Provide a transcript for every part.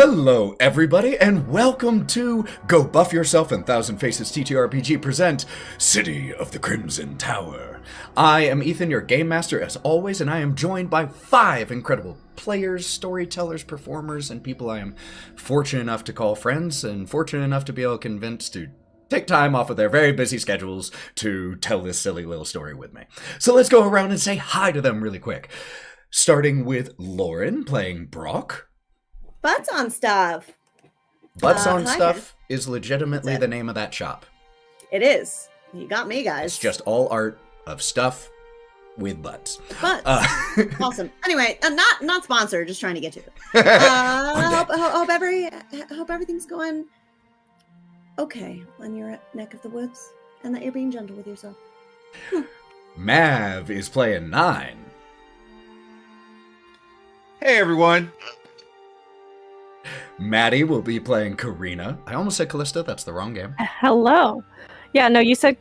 Hello, everybody, and welcome to Go Buff Yourself and Thousand Faces TTRPG present City of the Crimson Tower. I am Ethan, your game master, as always, and I am joined by 5 incredible players, storytellers, performers, and people I am fortunate enough to call friends and fortunate enough to be able to convince to take time off of their very busy schedules to tell this silly little story with me. So let's go around and say hi to them really quick. Starting with Lauren playing Brawk. Butts on Stuff. Butts on Stuff is legitimately the name of that shop. It is. You got me, guys. It's just all art of stuff with butts. Butts. Awesome. Anyway, not sponsored. Just trying to get to it. Hope everything's going okay when you're at neck of the woods, and that you're being gentle with yourself. Mav is playing Nyne. Hey, everyone. Matty will be playing Karina. I almost said Callista. That's the wrong game. Hello. Yeah, no, you said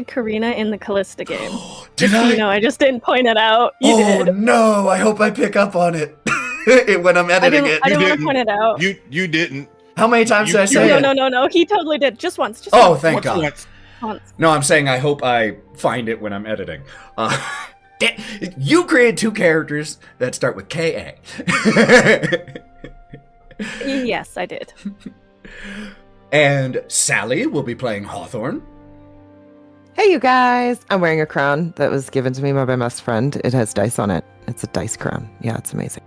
Karina in the Callista game. Did I? I just didn't point it out. You did. No! I hope I pick up on it when I'm editing it. I didn't want to point it out. You didn't. How many times did I say it? No. He totally did. Just once. Thank God. Once. No, I'm saying I hope I find it when I'm editing. You created 2 characters that start with K.A. Yes, I did. And Sally will be playing Hawthorne. Hey, you guys! I'm wearing a crown that was given to me by my best friend. It has dice on it. It's a dice crown. Yeah, it's amazing.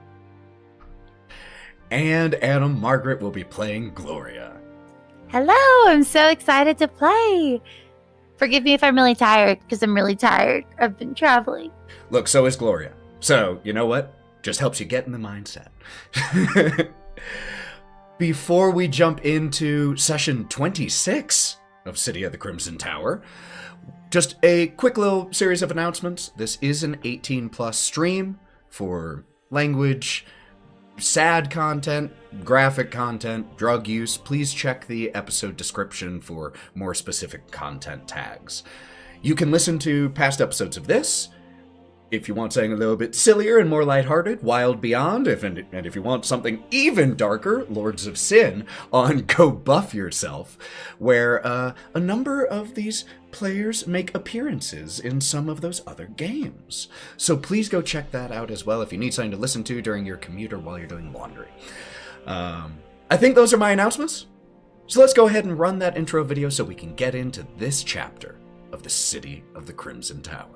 And Adam Margaret will be playing Gloria. Hello, I'm so excited to play. Forgive me if I'm really tired, because I'm really tired. I've been traveling. Look, so is Gloria. So, you know what? Just helps you get in the mindset. Before we jump into session 26 of City of the Crimson Tower, just a quick little series of announcements. This is an 18+ stream for language, sad content, graphic content, drug use. Please check the episode description for more specific content tags. You can listen to past episodes of this. If you want something a little bit sillier and more lighthearted, Wild Beyond, and if you want something even darker, Lords of Sin on Go Buff Yourself, where a number of these players make appearances in some of those other games. So please go check that out as well if you need something to listen to during your commute or while you're doing laundry. I think those are my announcements. So let's go ahead and run that intro video so we can get into this chapter of the City of the Crimson Tower.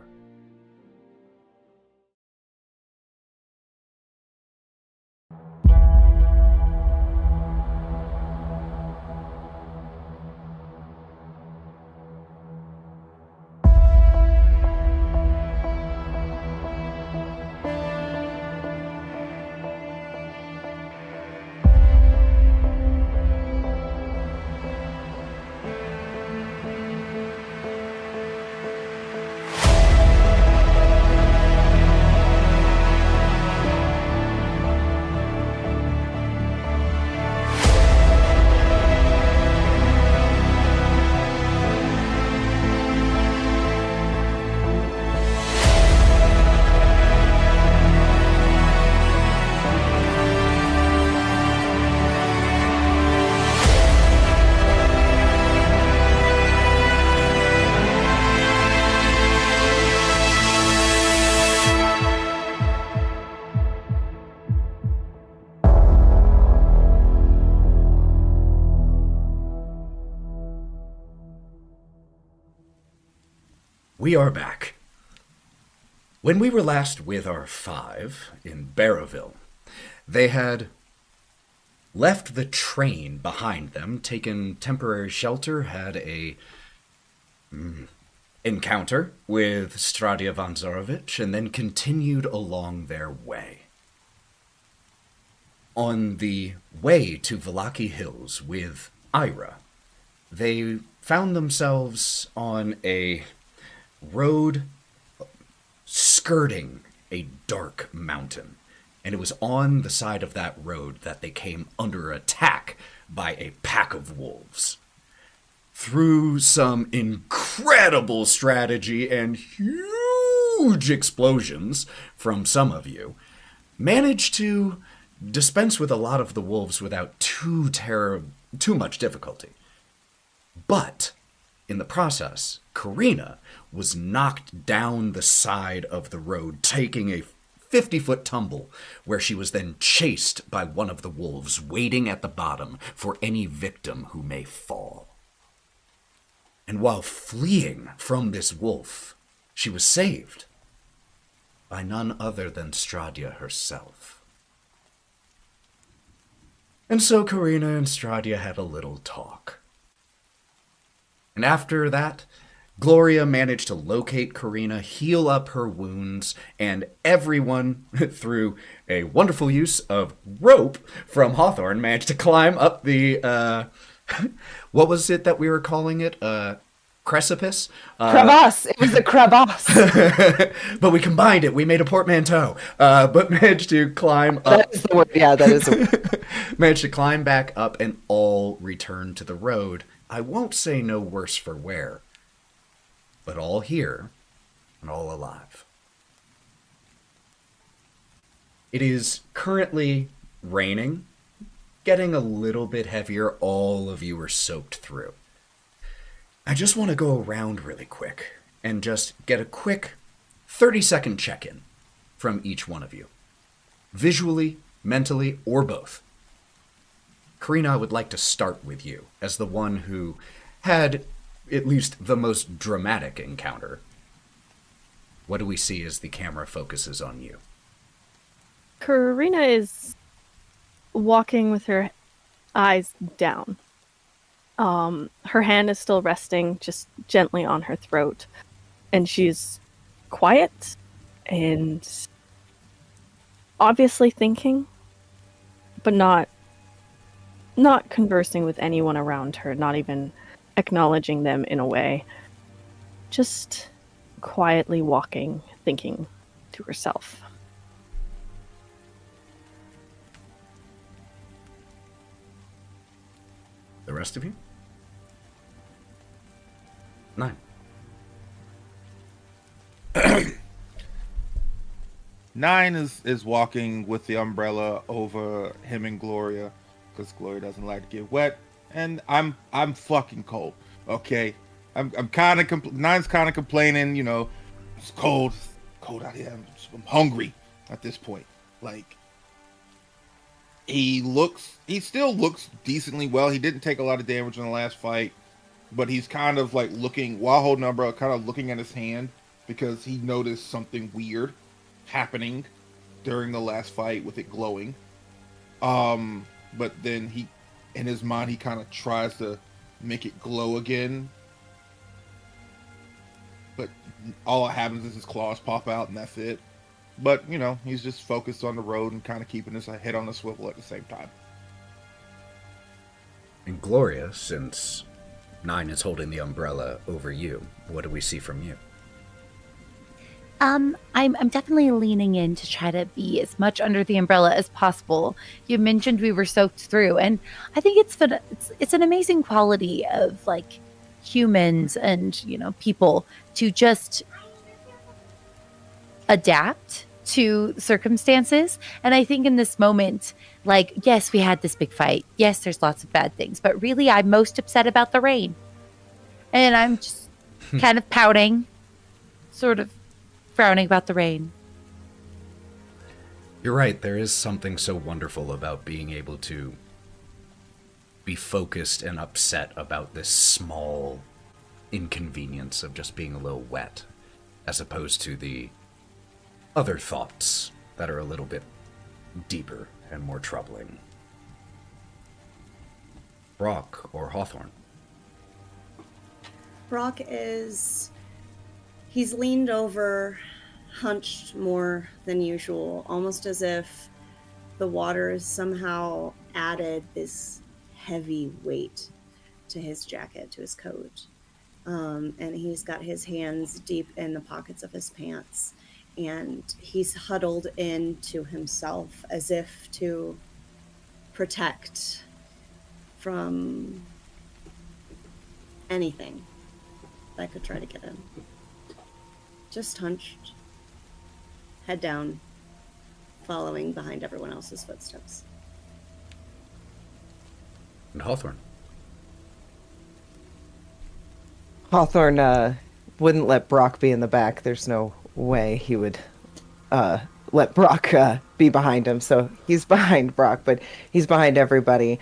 We are back. When we were last with our 5 in Barrowville, they had left the train behind them, taken temporary shelter, had a encounter with Stradia von Zarovich, and then continued along their way. On the way to Valaki Hills with Ira, they found themselves on a road skirting a dark mountain, and it was on the side of that road that they came under attack by a pack of wolves. Through some incredible strategy and huge explosions from some of you, managed to dispense with a lot of the wolves without too much difficulty. But in the process, Karina was knocked down the side of the road, taking a 50-foot tumble, where she was then chased by one of the wolves, waiting at the bottom for any victim who may fall. And while fleeing from this wolf, she was saved by none other than Strahd herself. And so Karina and Strahd had a little talk. And after that, Gloria managed to locate Karina, heal up her wounds, and everyone, through a wonderful use of rope from Hawthorne, managed to climb up the, what was it that we were calling it? Precipice? Crevasse! It was a crevasse! But we combined it. We made a portmanteau. But managed to climb up. That is the word. Yeah, that is the word. Managed to climb back up and all returned to the road. I won't say no worse for wear, but all here and all alive. It is currently raining, getting a little bit heavier. All of you are soaked through. I just want to go around really quick and just get a quick 30-second check-in from each one of you. Visually, mentally, or both. Karina, I would like to start with you as the one who had at least the most dramatic encounter. What do we see as the camera focuses on you? Karina is walking with her eyes down. Her hand is still resting just gently on her throat, and she's quiet and obviously thinking, but not conversing with anyone around her, not even acknowledging them in a way. Just quietly walking, thinking to herself. The rest of you? Nyne. Nyne is walking with the umbrella over him and Gloria, because Gloria doesn't like to get wet, and I'm fucking cold. Okay, I'm kind of Nyne's kind of complaining. You know, it's cold out here. I'm hungry at this point. Like, he still looks decently well. He didn't take a lot of damage in the last fight, but he's kind of like looking, while holding the umbrella, kind of looking at his hand, because he noticed something weird happening during the last fight with it glowing. But then in his mind, he kind of tries to make it glow again, but all that happens is his claws pop out and that's it. But, you know, he's just focused on the road and kind of keeping his head on the swivel at the same time. And Gloria, since Nyne is holding the umbrella over you, what do we see from you? I'm definitely leaning in to try to be as much under the umbrella as possible. You mentioned we were soaked through, and I think it's an amazing quality of like humans and, you know, people to just adapt to circumstances. And I think in this moment, like, yes, we had this big fight. Yes, there's lots of bad things, but really I'm most upset about the rain. And I'm just kind of pouting, sort of frowning about the rain. You're right, there is something so wonderful about being able to be focused and upset about this small inconvenience of just being a little wet, as opposed to the other thoughts that are a little bit deeper and more troubling. Brawk or Hawthorne? Brawk he's leaned over, hunched more than usual, almost as if the water has somehow added this heavy weight to his jacket, to his coat. And he's got his hands deep in the pockets of his pants, and he's huddled into himself as if to protect from anything that could try to get in. Just hunched, head down, following behind everyone else's footsteps. And Hawthorne. Hawthorne wouldn't let Brawk be in the back. There's no way he would let Brawk be behind him. So he's behind Brawk, but he's behind everybody.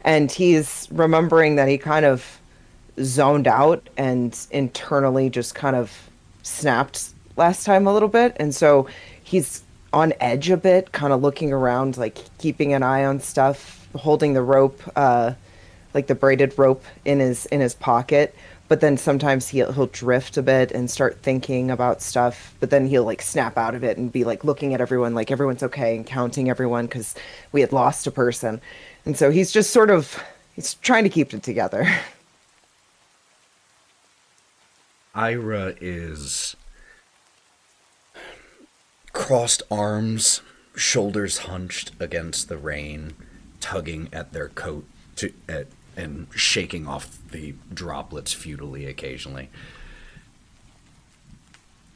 And he's remembering that he kind of zoned out and internally just kind of snapped last time a little bit. And so he's on edge a bit, kind of looking around, like keeping an eye on stuff, holding the rope, like the braided rope in his pocket. But then sometimes he'll drift a bit and start thinking about stuff, but then he'll like snap out of it and be like looking at everyone like everyone's okay and counting everyone because we had lost a person. And so he's just he's trying to keep it together. Ira is crossed arms, shoulders hunched against the rain, tugging at their coat and shaking off the droplets futilely occasionally.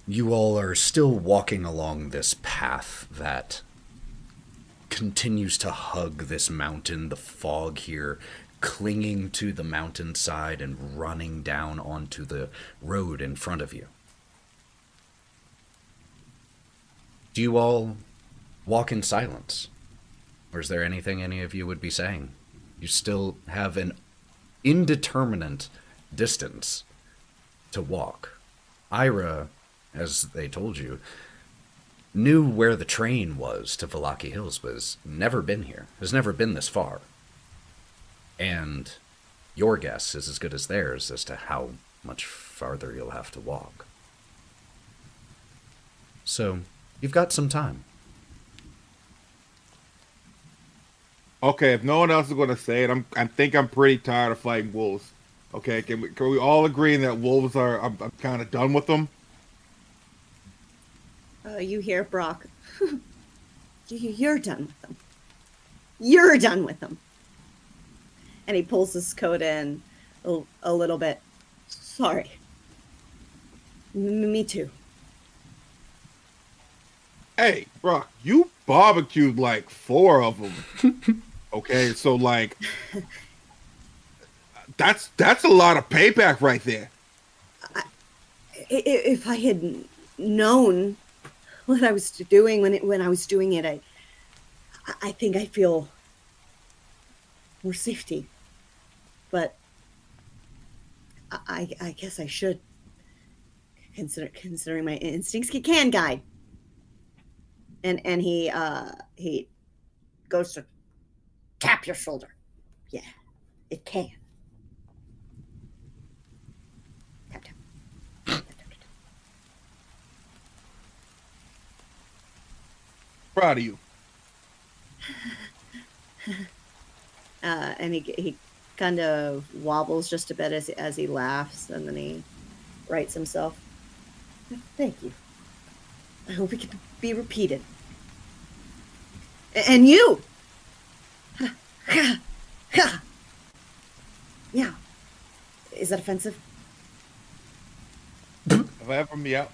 You all are still walking along this path that continues to hug this mountain, the fog here clinging to the mountainside and running down onto the road in front of you. Do you all walk in silence? Or is there anything any of you would be saying? You still have an indeterminate distance to walk. Ira, as they told you, knew where the train was to Valaki Hills, but has never been here, has never been this far. And your guess is as good as theirs as to how much farther you'll have to walk. So, you've got some time. Okay, if no one else is going to say it, I think I'm pretty tired of fighting wolves. Okay, can we all agree that wolves are? I'm kind of done with them. You hear Brawk? You're done with them. You're done with them. And he pulls his coat in a little bit. Sorry. Me too. Hey, Brawk, you barbecued like 4 of them. Okay, so like that's a lot of payback right there. If I had known what I was doing when I was doing it, I think I feel more safety. But I guess I should considering my instincts can guide. And he goes to tap your shoulder. Yeah, it can. Tap, tap. Tap, tap, Proud of you. And he kind of wobbles just a bit as he laughs, and then he rights himself. Thank you. I hope it can be repeated. And you! Yeah. Is that offensive? Have I ever meowed?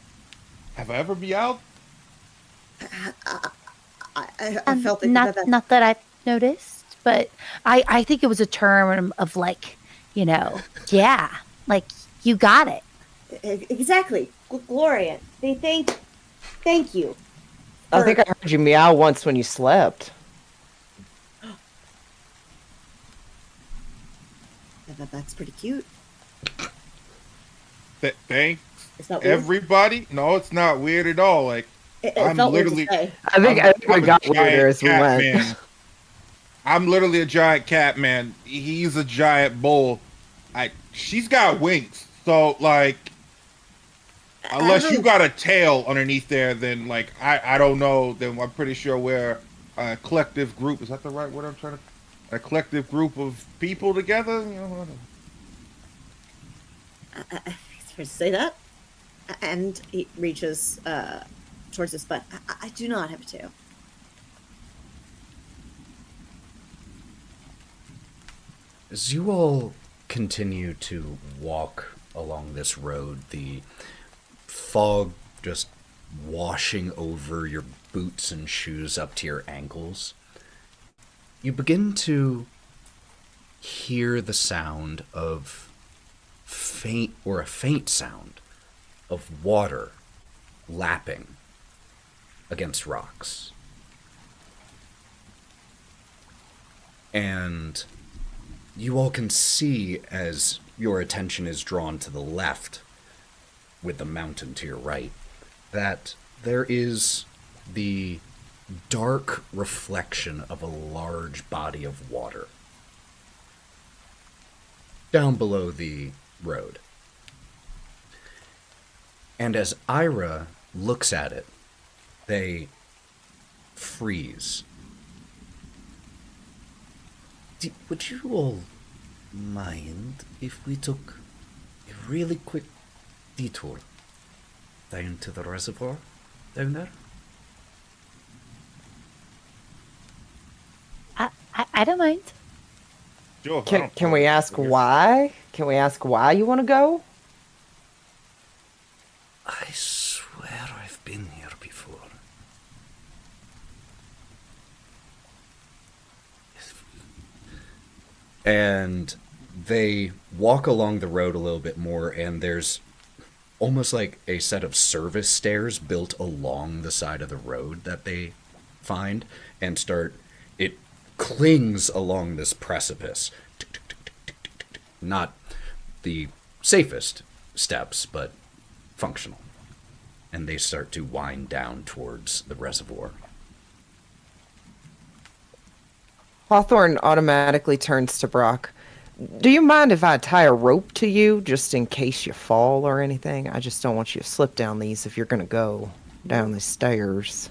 Have I ever meowed? I felt like not that I've noticed, but I think it was a term of like, yeah, like you got it. Exactly. Gloria. Thank you. I think I heard you meow once when you slept. That's pretty cute. Thanks, It's not weird. everybody. No, it's not weird at all. Like It felt weird to say. I think it got weirder as we went. Man. I'm literally a giant cat man. He's a giant bull. She's got wings, so like, unless you got a tail underneath there, then like I don't know. Then I'm pretty sure we're a collective group. Is that the right word I'm trying to? A collective group of people together. It's fair to say that. And he reaches towards his butt. I do not have a tail. As you all continue to walk along this road, the fog just washing over your boots and shoes up to your ankles, you begin to hear the sound of a faint sound of water lapping against rocks. And you all can see, as your attention is drawn to the left with the mountain to your right, that there is the dark reflection of a large body of water down below the road. And as Ira looks at it, they freeze. Would you all mind if we took a really quick detour down to the reservoir down there? I don't mind. Sure, Can we ask why? Can we ask why you want to go? I swear I've been here before. And they walk along the road a little bit more, and there's almost like a set of service stairs built along the side of the road that they find, and it clings along this precipice. Not the safest steps, but functional. And they start to wind down towards the reservoir. Hawthorne automatically turns to Brawk. Do you mind if I tie a rope to you just in case you fall or anything? I just don't want you to slip down these if you're going to go down the stairs.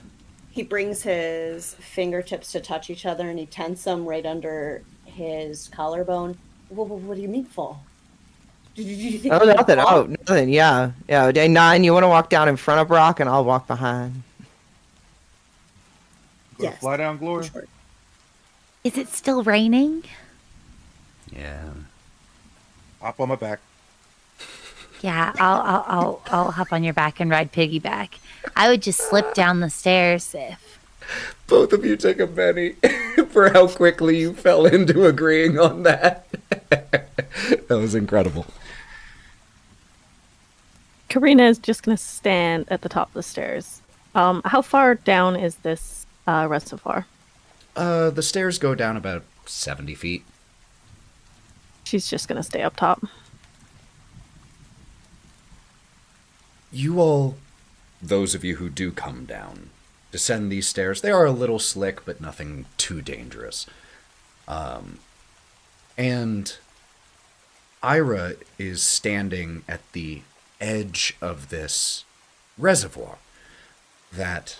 He brings his fingertips to touch each other and he tenses them right under his collarbone. What do you mean fall? Do you think Oh, I'm gonna nothing. fall? Oh, nothing. Yeah. Yeah. Day 9, you want to walk down in front of Brawk and I'll walk behind. Yes. Fly down, Glory. Sure. Is it still raining? Yeah. Hop on my back. Yeah, I'll hop on your back and ride piggyback. I would just slip down the stairs if. Both of you take a penny for how quickly you fell into agreeing on that. That was incredible. Karina is just going to stand at the top of the stairs. How far down is this reservoir? The stairs go down about 70 feet. She's just going to stay up top. You all, those of you who do come down, descend these stairs. They are a little slick, but nothing too dangerous. And Ira is standing at the edge of this reservoir that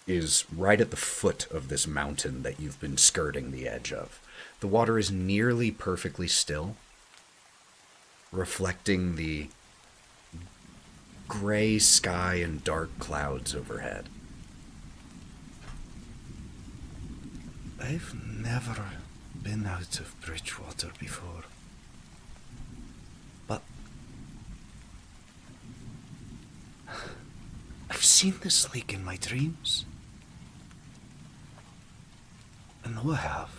is right at the foot of this mountain that you've been skirting the edge of. The water is nearly perfectly still, reflecting the gray sky and dark clouds overhead. I've never been out of Bridgewater before, but I've seen this lake in my dreams. I know I have.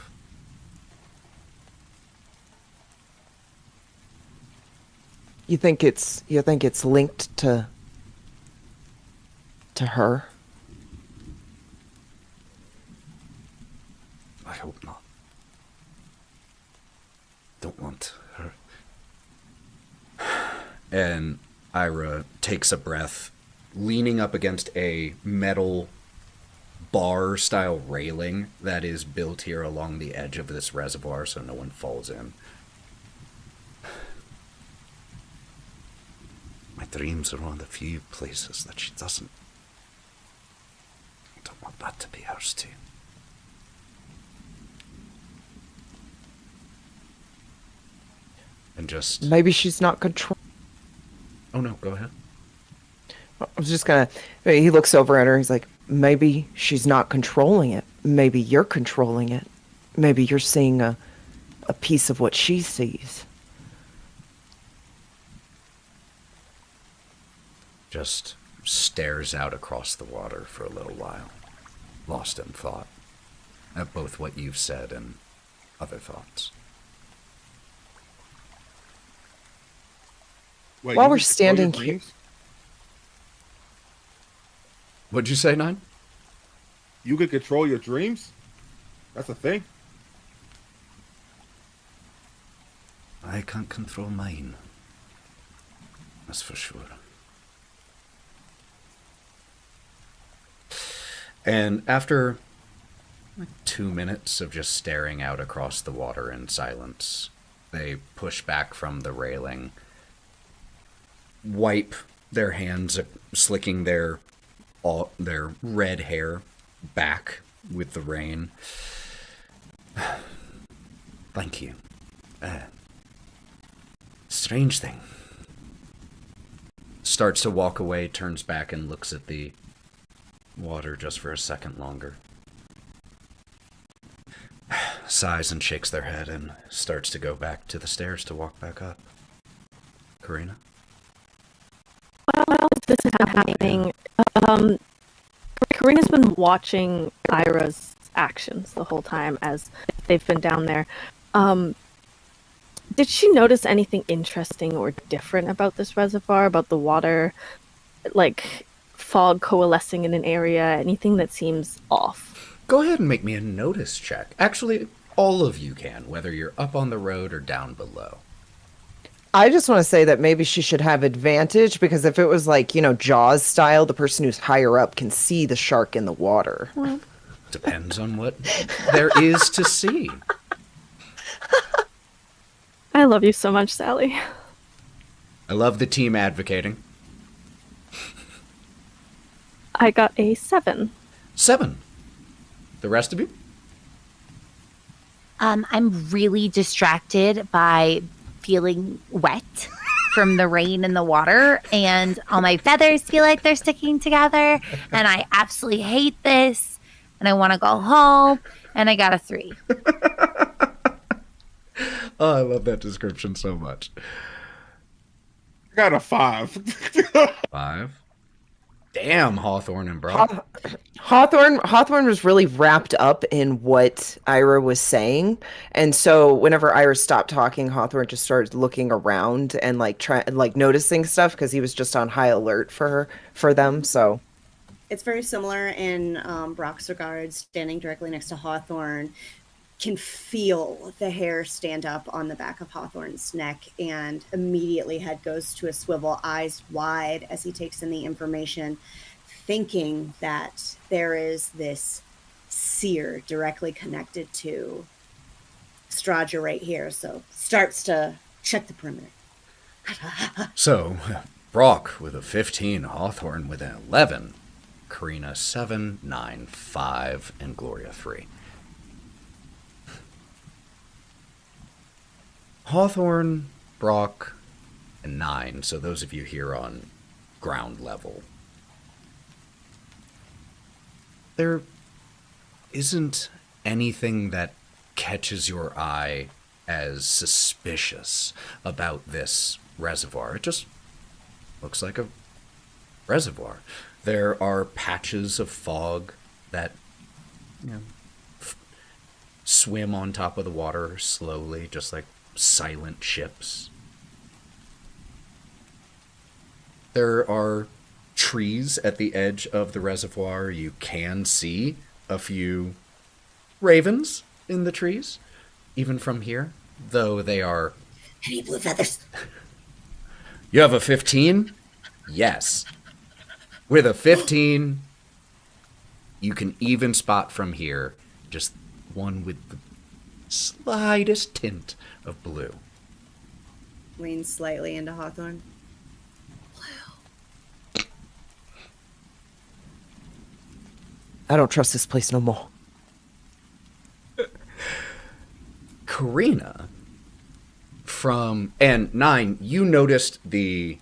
You think it's linked to her? I hope not. Don't want her. And Ira takes a breath, leaning up against a metal bar-style railing that is built here along the edge of this reservoir so no one falls in. My dreams are one of the few places that she doesn't. I don't want that to be hers too. And just... Maybe she's not control. Oh no, go ahead. I was just gonna. He looks over at her. He's like, maybe she's not controlling it. Maybe you're controlling it. Maybe you're seeing a piece of what she sees. Just stares out across the water for a little while, lost in thought at both what you've said and other thoughts. Wait, While you we're can control your standing here- dreams? What'd you say, Nyne? You can control your dreams? That's a thing. I can't control mine. That's for sure. And after 2 minutes of just staring out across the water in silence, they push back from the railing, wipe their hands, slicking their red hair back with the rain. Thank you. Strange thing. Starts to walk away, turns back and looks at the water just for a second longer. Sighs and shakes their head and starts to go back to the stairs to walk back up. Karina? While this is happening, Karina's been watching Ira's actions the whole time as they've been down there. Did she notice anything interesting or different about this reservoir, about the water, like fog coalescing in an area, anything that seems off? Go ahead and make me a notice check. Actually, all of you can, whether you're up on the road or down below. I just want to say that maybe she should have advantage, because if it was like, Jaws style, the person who's higher up can see the shark in the water. Depends on what there is to see. I love you so much, Sally. I love the team advocating. I got a 7. 7. The rest of you? I'm really distracted by feeling wet from the rain and the water, and all my feathers feel like they're sticking together, and I absolutely hate this, and I want to go home, and I got a 3. Oh, I love that description so much. I got a 5. 5. Damn, Hawthorne and Brawk. Hawthorne was really wrapped up in what Ira was saying, and so whenever Ira stopped talking, Hawthorne just started looking around and noticing stuff, because he was just on high alert for them. So It's very similar in Brawk's regards. Standing directly next to Hawthorne, can feel the hair stand up on the back of Hawthorne's neck, and immediately head goes to a swivel, eyes wide as he takes in the information, thinking that there is this seer directly connected to Strahd right here. So starts to check the perimeter. So, Brawk with a 15, Hawthorne with an 11, Karina 7, Nyne 5, and Gloria 3. Hawthorne, Brawk, and Nyne, so those of you here on ground level. There isn't anything that catches your eye as suspicious about this reservoir. It just looks like a reservoir. There are patches of fog that, swim on top of the water slowly, just like silent ships. There are trees at the edge of the reservoir. You can see a few ravens in the trees, even from here, though they are... Any blue feathers? You have a 15? Yes. With a 15, you can even spot from here just one with the slightest tint of blue. Leans slightly into Hawthorne. I don't trust this place no more. Karina, and Nyne, you noticed the,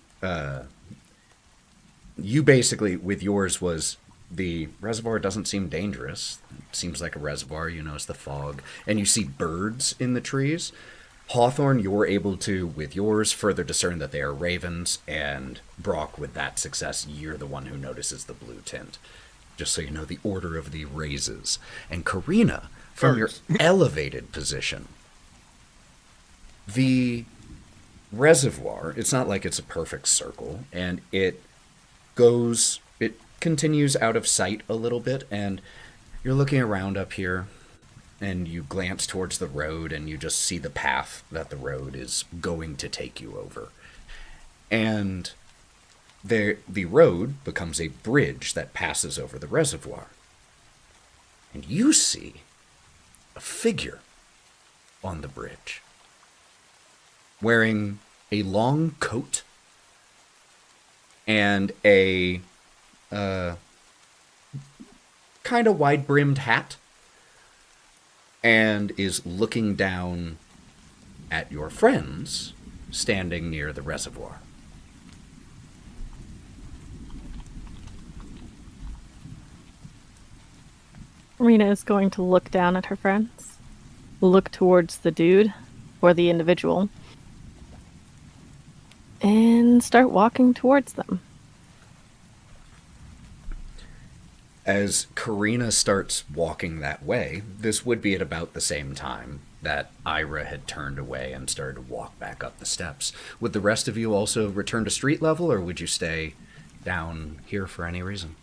you basically, with yours was, the reservoir doesn't seem dangerous. It seems like a reservoir. You notice the fog, and you see birds in the trees. Hawthorne, you're able to, with yours, further discern that they are ravens, and Brawk, with that success, you're the one who notices the blue tint. Just so you know the order of the raises. And Karina, from your elevated position, the reservoir, it's not like it's a perfect circle, and it continues out of sight a little bit, and you're looking around up here, and you glance towards the road, and you just see the path that the road is going to take you over. And the road becomes a bridge that passes over the reservoir. And you see a figure on the bridge, wearing a long coat and a kind of wide-brimmed hat, and is looking down at your friends standing near the reservoir. Rena is going to look down at her friends, look towards the dude, or the individual, and start walking towards them. As Karina starts walking that way, this would be at about the same time that Ira had turned away and started to walk back up the steps. Would the rest of you also return to street level, or would you stay down here for any reason?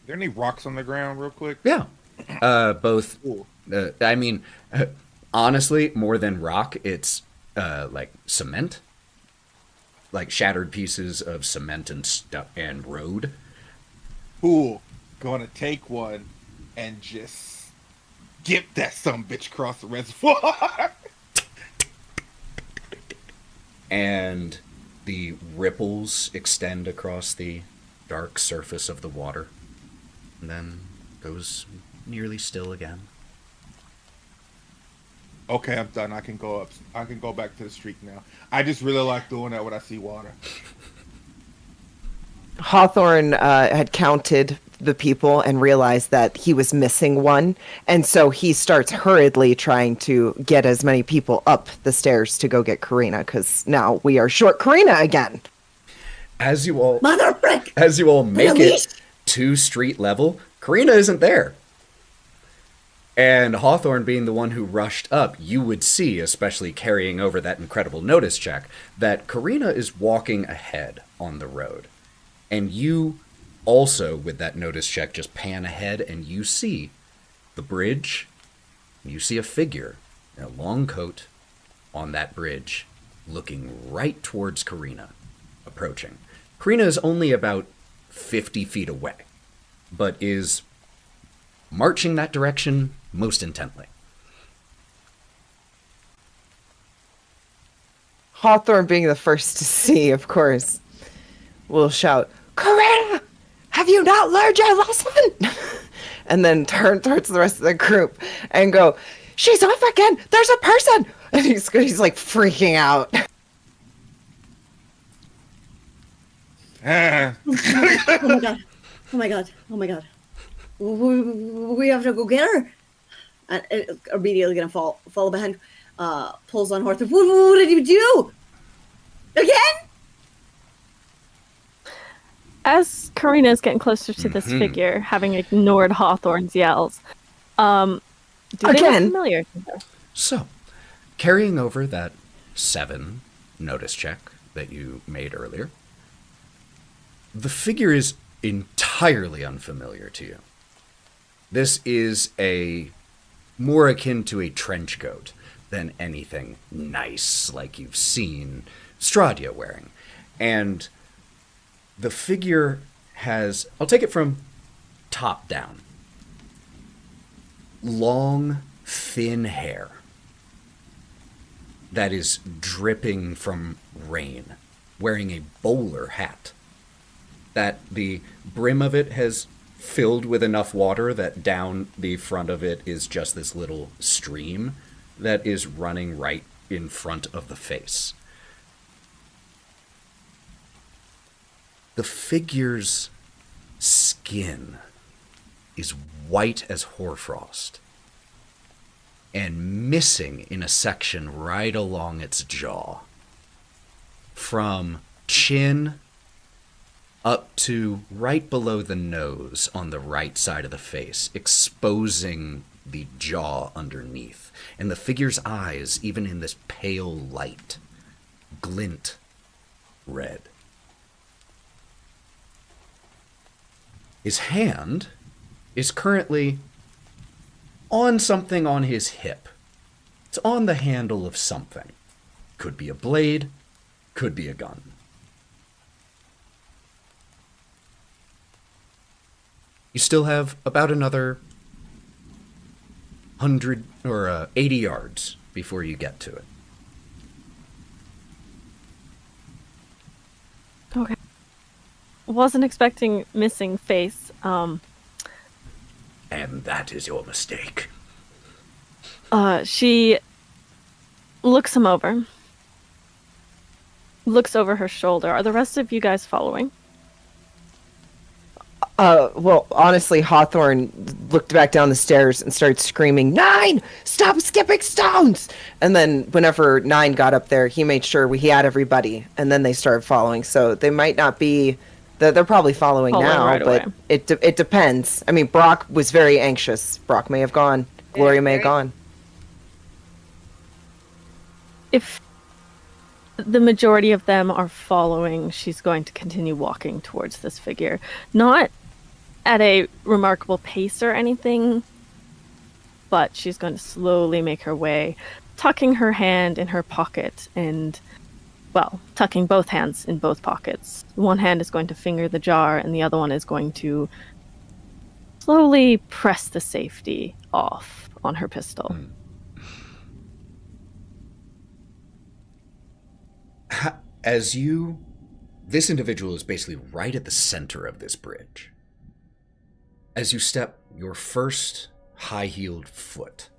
Are there any rocks on the ground real quick? Yeah. Both. Honestly, more than rock, it's like cement. Like shattered pieces of cement and road. Cool. Gonna take one and just get that sumbitch across the reservoir. And the ripples extend across the dark surface of the water, and then goes nearly still again. Okay, I'm done. I can go up. I can go back to the street now. I just really like doing that when I see water. Hawthorne had counted the people and realized that he was missing one, and so he starts hurriedly trying to get as many people up the stairs to go get Karina, because now we are short Karina again. As you all Mother-frick! make it to street level, Karina isn't there. And Hawthorne, being the one who rushed up, you would see, especially carrying over that incredible notice check, that Karina is walking ahead on the road. And you also, with that notice check, just pan ahead and you see the bridge. You see a figure in a long coat on that bridge, looking right towards Karina, approaching. Karina is only about 50 feet away, but is marching that direction most intently. Hawthorne, being the first to see, of course, will shout, "Karina, have you not learned your lesson?" And then turn towards the rest of the group and go, "She's off again! There's a person!" And he's like freaking out. Ah. Oh my god. Oh my god. Oh my god. We have to go get her. And immediately gonna follow behind. Pulls on Hawthorne. What did you do? Again? As Karina is getting closer to this figure, having ignored Hawthorne's yells, do they look Again? familiar? So, carrying over that 7 notice check that you made earlier, the figure is entirely unfamiliar to you. This is more akin to a trench coat than anything nice like you've seen Strahd wearing. And the figure has, I'll take it from top down, long, thin hair that is dripping from rain, wearing a bowler hat that the brim of it has filled with enough water that down the front of it is just this little stream that is running right in front of the face. The figure's skin is white as hoarfrost and missing in a section right along its jaw. From chin up to right below the nose on the right side of the face, exposing the jaw underneath. And the figure's eyes, even in this pale light, glint red. His hand is currently on something on his hip. It's on the handle of something. Could be a blade, could be a gun. You still have about another 100 or 80 yards before you get to it. Okay. Wasn't expecting missing face. And that is your mistake. She looks him over. Looks over her shoulder. Are the rest of you guys following? Well, honestly, Hawthorne looked back down the stairs and started screaming, "Nyne, stop skipping stones!" And then whenever Nyne got up there, he made sure he had everybody, and then they started following. So they might not be... They're probably following now, right but away. it depends. I mean, Brawk was very anxious. Brawk may have gone. Gloria may have gone. If the majority of them are following, she's going to continue walking towards this figure. Not at a remarkable pace or anything, but she's going to slowly make her way, tucking her hand in her pocket and, well, tucking both hands in both pockets. One hand is going to finger the jar, and the other one is going to slowly press the safety off on her pistol. This individual is basically right at the center of this bridge. As you step your first high-heeled foot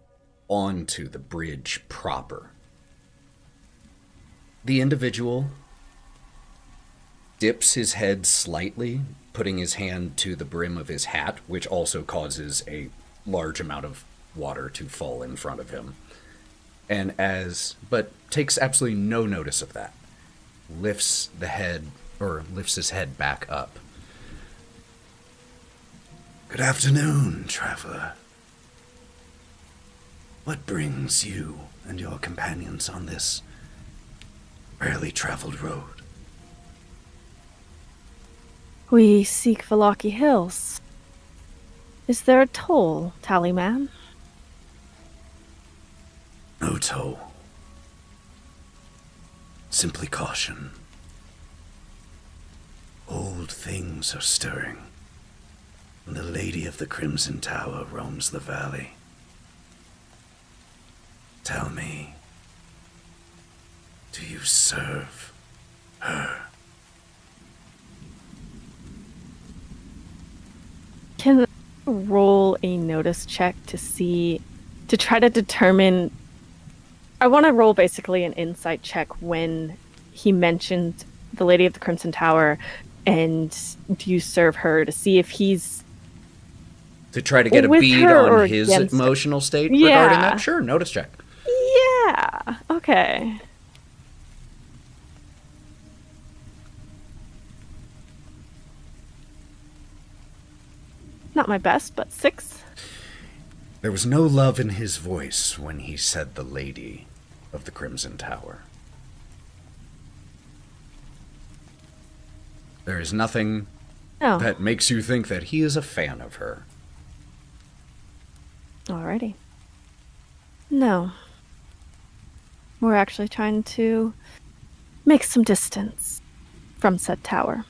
onto the bridge proper, the individual dips his head slightly, putting his hand to the brim of his hat, which also causes a large amount of water to fall in front of him. But takes absolutely no notice of that. Lifts his head back up. Good afternoon, traveler. What brings you and your companions on this rarely traveled road? We seek Valaki Hills. Is there a toll, Tallyman? No toll. Simply caution. Old things are stirring, and the Lady of the Crimson Tower roams the valley. Tell me, do you serve her? Can I roll a notice check to try to determine... I want to roll basically an insight check when he mentioned the Lady of the Crimson Tower and do you serve her, to see if he's... To try to get a with bead her or on his against her? emotional state Yeah. regarding that? Sure, notice check. Yeah, okay. Not my best, but 6. There was no love in his voice when he said the Lady of the Crimson Tower. There is nothing Oh, that makes you think that he is a fan of her. alrighty. No. We're actually trying to make some distance from said tower.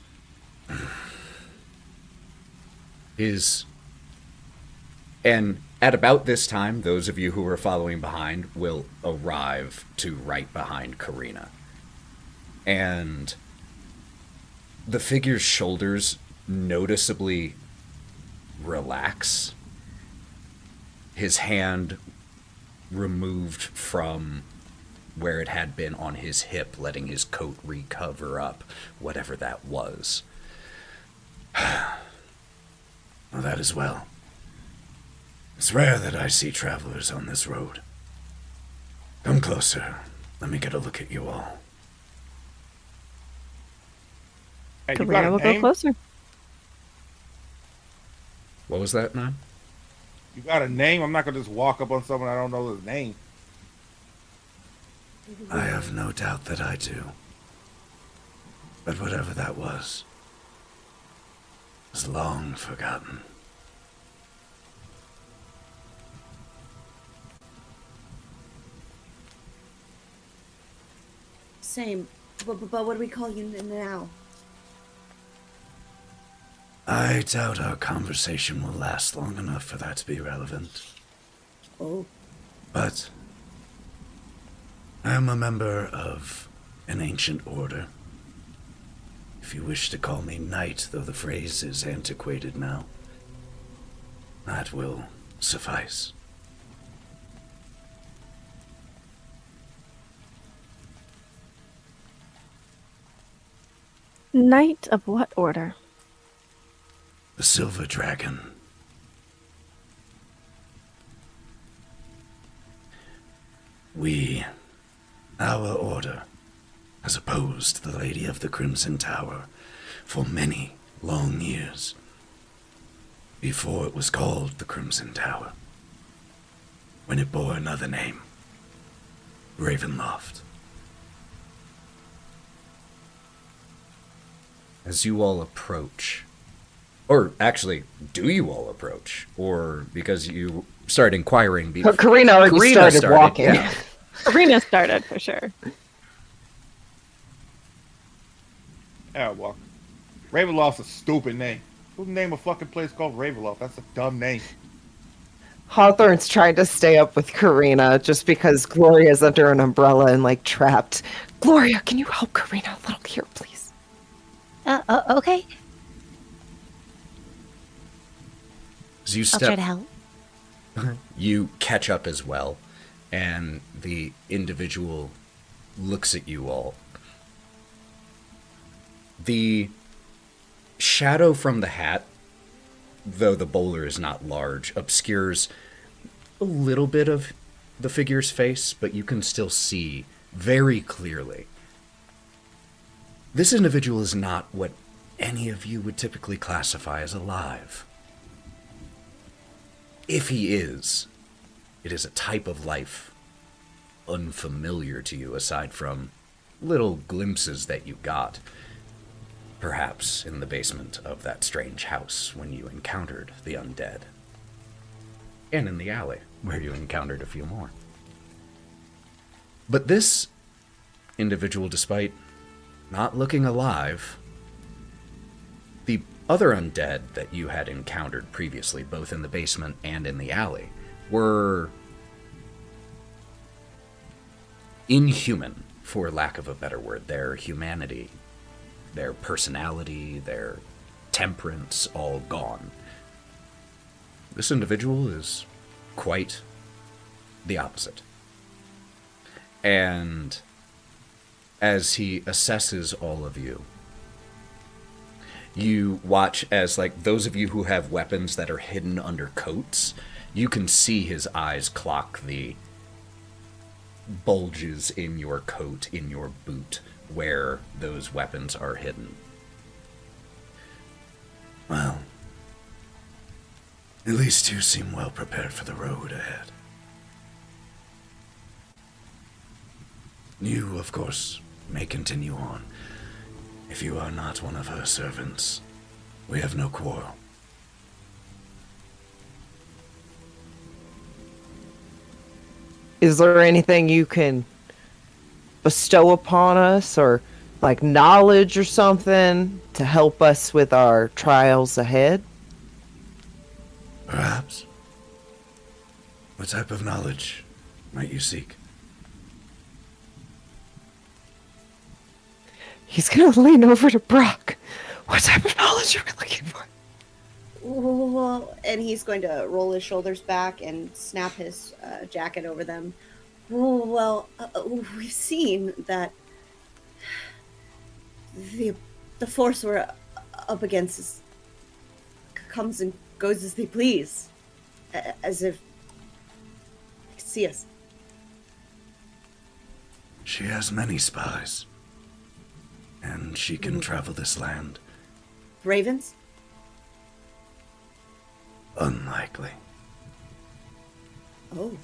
And at about this time, those of you who are following behind will arrive to right behind Karina. And the figure's shoulders noticeably relax. His hand removed from where it had been on his hip, letting his coat recover up, whatever that was. Well, that is well. It's rare that I see travelers on this road. Come closer. Let me get a look at you all. Hey, you got Karina a will go name? closer. What was that, Nyne? You got a name? I'm not gonna just walk up on someone I don't know his name. I have no doubt that I do. But whatever that was long forgotten. Same. But what do we call you now? I doubt our conversation will last long enough for that to be relevant. Oh. But I am a member of an ancient order. If you wish to call me knight, though the phrase is antiquated now, that will suffice. Knight of what order? The Silver Dragon. Our order, has opposed the Lady of the Crimson Tower for many long years, before it was called the Crimson Tower, when it bore another name, Ravenloft. As you all approach, or actually, do you all approach? Or because you start inquiring before... Karina already started walking. Yeah. Karina started, for sure. Yeah, walk. Ravenloft's a stupid name. Who name a fucking place called Ravenloft? That's a dumb name. Hawthorne's trying to stay up with Karina just because Gloria's under an umbrella and, like, trapped. Gloria, can you help Karina a little here, please? Okay. As you I'll try step, to help. you catch up as well, and the individual looks at you all. The shadow from the hat, though the bowler is not large, obscures a little bit of the figure's face, but you can still see very clearly. This individual is not what any of you would typically classify as alive. If he is, it is a type of life unfamiliar to you aside from little glimpses that you got, perhaps in the basement of that strange house when you encountered the undead, and in the alley where you encountered a few more. But this individual, despite not looking alive, the other undead that you had encountered previously, both in the basement and in the alley, were inhuman, for lack of a better word. Their humanity, their personality, their temperance, all gone. This individual is quite the opposite. And as he assesses all of you, you watch as, like, those of you who have weapons that are hidden under coats, you can see his eyes clock the bulges in your coat, in your boot, where those weapons are hidden. Well, at least you seem well prepared for the road ahead. You, of course, may continue on. If you are not one of her servants, we have no quarrel. Is there anything you can bestow upon us, or like knowledge or something to help us with our trials ahead? Perhaps. What type of knowledge might you seek? He's gonna lean over to Brawk. What type of knowledge are we looking for? Well, and he's going to roll his shoulders back and snap his jacket over them. Well, we've seen that the force we're up against comes and goes as they please, as if they could see us. She has many spies, and she can travel this land. Ravens? Unlikely. Oh.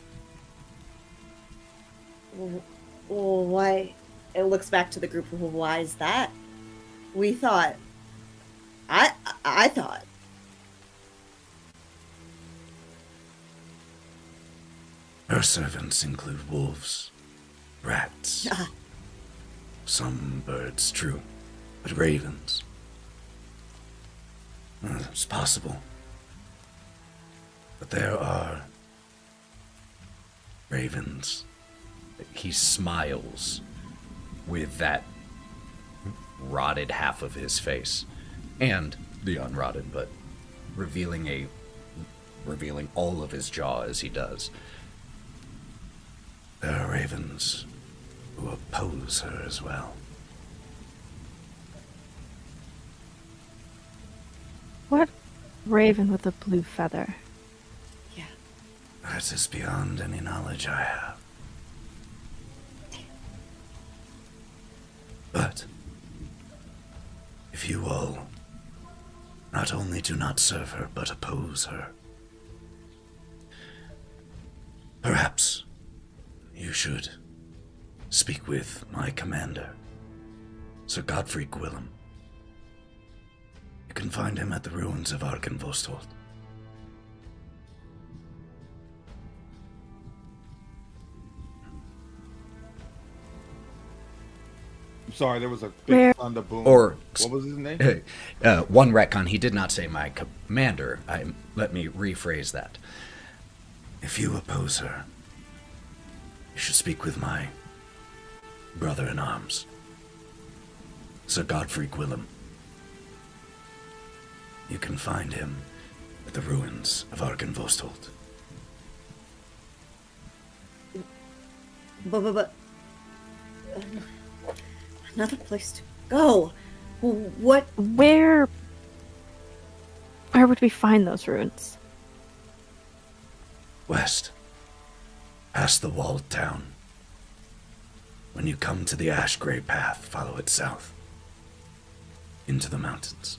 Well, why? It looks back to the group. Well, why is that? We thought. I thought. Her servants include wolves, rats, some birds, true, but ravens. It's possible. But there are ravens. He smiles with that rotted half of his face, and the unrotted, but revealing all of his jaw as he does. There are ravens who oppose her as well. What raven with a blue feather? Yeah. That is beyond any knowledge I have. But if you all not only do not serve her, but oppose her, perhaps you should speak with my commander, Sir Godfrey Gwillem. You can find him at the ruins of Arkenvostholt. I'm sorry, there was a Where- big thunder boom. Or What was his name? one retcon, he did not say my commander. Let me rephrase that. If you oppose her, you should speak with my brother-in-arms, Sir Godfrey Gwillem. You can find him at the ruins of Arkenvostholt. But another place to go. What? Where would we find those ruins? West, past the walled town. When you come to the ash gray path, follow it south into the mountains.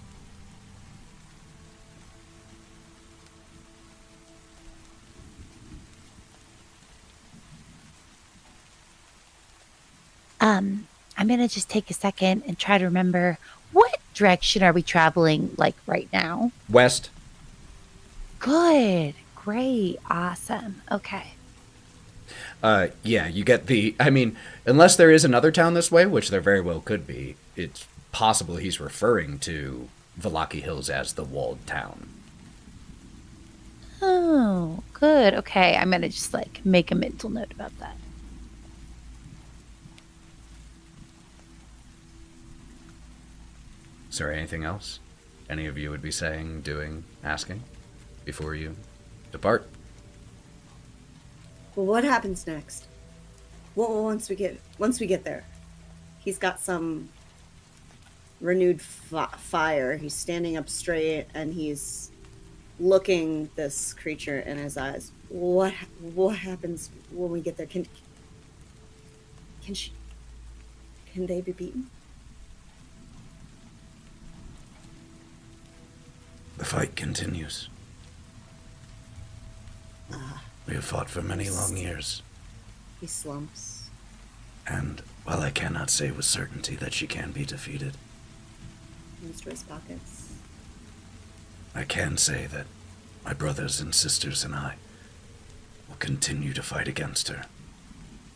I'm gonna just take a second and try to remember what direction are we traveling like right now? West. Good, great, awesome. Okay. Yeah, you get unless there is another town this way, which there very well could be, it's possible he's referring to Valaki Hills as the walled town. Oh, good. Okay, I'm gonna just make a mental note about that. Is there anything else any of you would be saying, doing, asking before you depart? Well, what happens next? Once we get there, he's got some renewed fire. He's standing up straight and he's looking this creature in his eyes. What happens when we get there? Can they be beaten? The fight continues. We have fought for many long years, He slumps. and while I cannot say with certainty that she can be defeated, Moves to his pockets. I can say that my brothers and sisters and I will continue to fight against her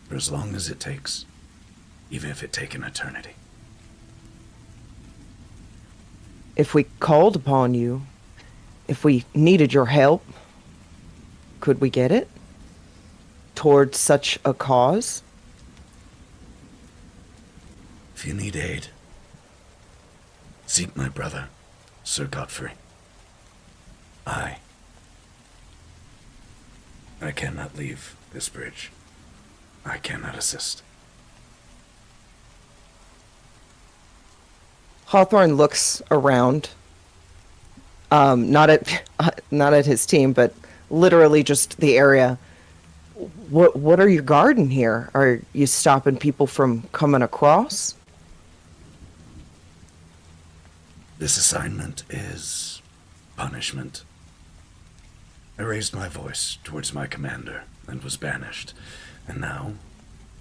for as long as it takes, even if it take an eternity. If we called upon you, if we needed your help, could we get it? Towards such a cause? If you need aid, seek my brother, Sir Godfrey. I cannot leave this bridge. I cannot assist. Hawthorne looks around, not at his team, but literally just the area. What are you guarding here? Are you stopping people from coming across? This assignment is punishment. I raised my voice towards my commander and was banished. And now,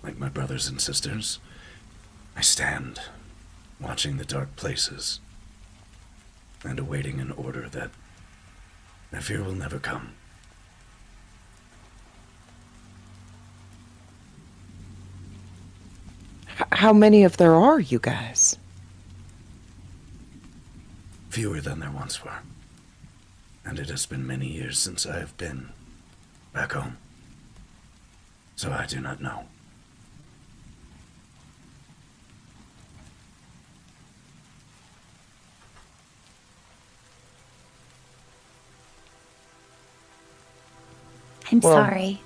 like my brothers and sisters, I stand, watching the dark places, and awaiting an order that I fear will never come. How many of there are, you guys? Fewer than there once were. And it has been many years since I have been back home. So I do not know. I'm Well- sorry.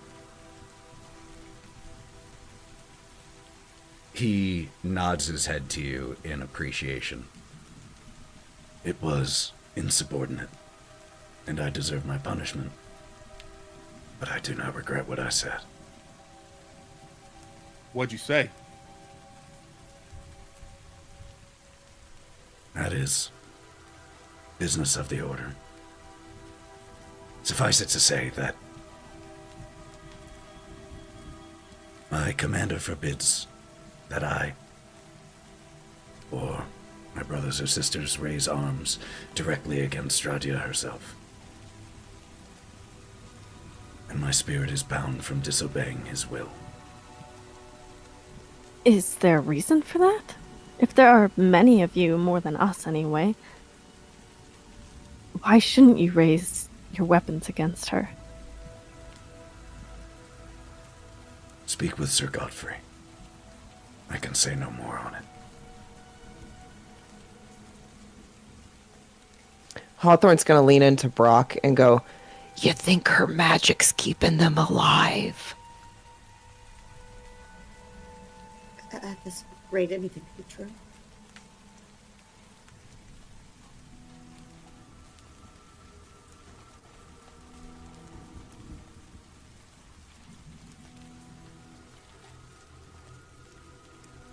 He nods his head to you in appreciation. It was insubordinate, and I deserve my punishment. But I do not regret what I said. What'd you say? That is business of the order. Suffice it to say that my commander forbids that I or my brothers or sisters raise arms directly against Strahd herself. And my spirit is bound from disobeying his will. Is there a reason for that? If there are many of you, more than us anyway, why shouldn't you raise your weapons against her? Speak with Sir Godfrey. I can say no more on it. Hawthorne's gonna lean into Brawk and go, "You think her magic's keeping them alive?" At this rate, anything could be true.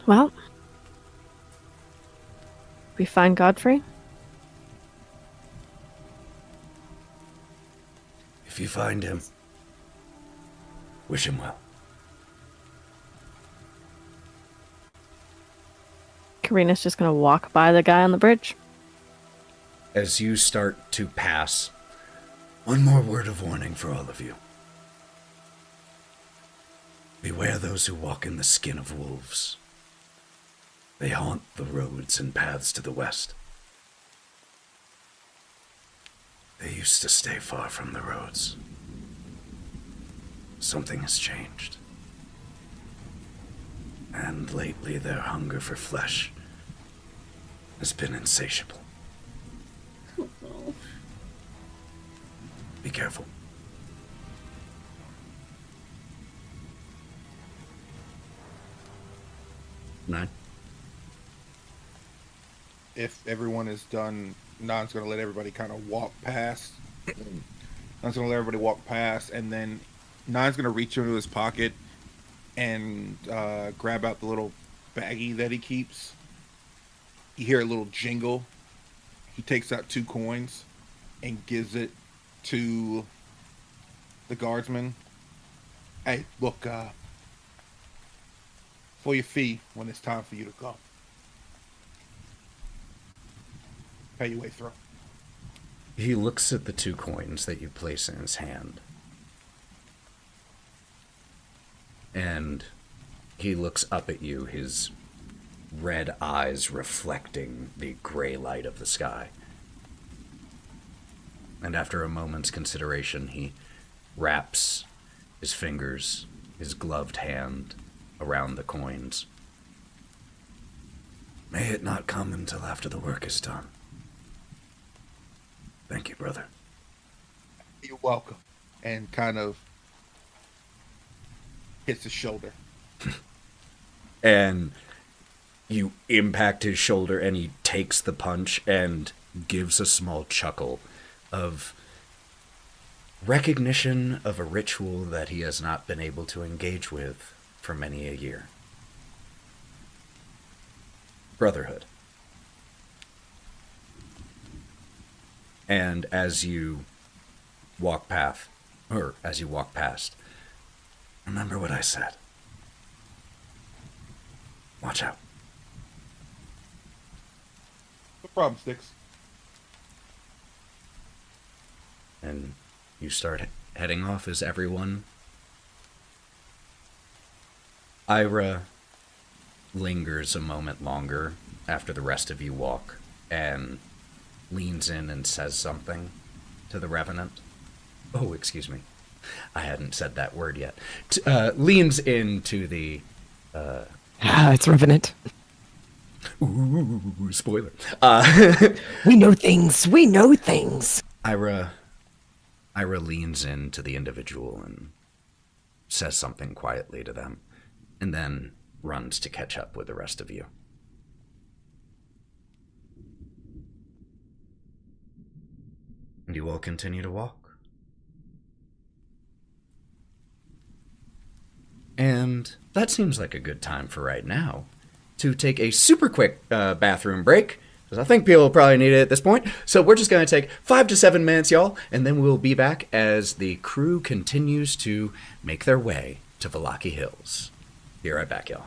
Well, we find Godfrey. If you find him, wish him well. Karina's just gonna walk by the guy on the bridge. As you start to pass, one more word of warning for all of you. Beware those who walk in the skin of wolves. They haunt the roads and paths to the west. They used to stay far from the roads. Something has changed. And lately their hunger for flesh has been insatiable. Oh, Be careful. Nyne? If everyone is done, Nyne's going to let everybody kind of walk past. Nyne's going to let everybody walk past, and then Nyne's going to reach into his pocket and grab out the little baggie that he keeps. You hear a little jingle. He takes out 2 coins and gives it to the guardsman. Hey, look, for your fee when it's time for you to go. Pay your way through. He looks at the 2 coins that you place in his hand. And he looks up at you, his red eyes reflecting the gray light of the sky. And after a moment's consideration, he wraps his fingers, his gloved hand, around the coins. May it not come until after the work is done. Thank you, brother. You're welcome. And kind of hits his shoulder. And you impact his shoulder, and he takes the punch and gives a small chuckle of recognition of a ritual that he has not been able to engage with for many a year. Brotherhood. And as you walk past, remember what I said. Watch out. No problem, Sticks. And you start heading off as everyone. Ira lingers a moment longer after the rest of you walk and leans in and says something to the Revenant. Oh, excuse me. I hadn't said that word yet. Leans into the... It's Revenant. Ooh, spoiler. We know things. We know things. Ira leans into the individual and says something quietly to them, and then runs to catch up with the rest of you. And you all continue to walk. And that seems like a good time for right now to take a super quick bathroom break, because I think people probably need it at this point. So we're just going to take 5 to 7 minutes, y'all, and then we'll be back as the crew continues to make their way to Vallaki Hills. Be right back, y'all.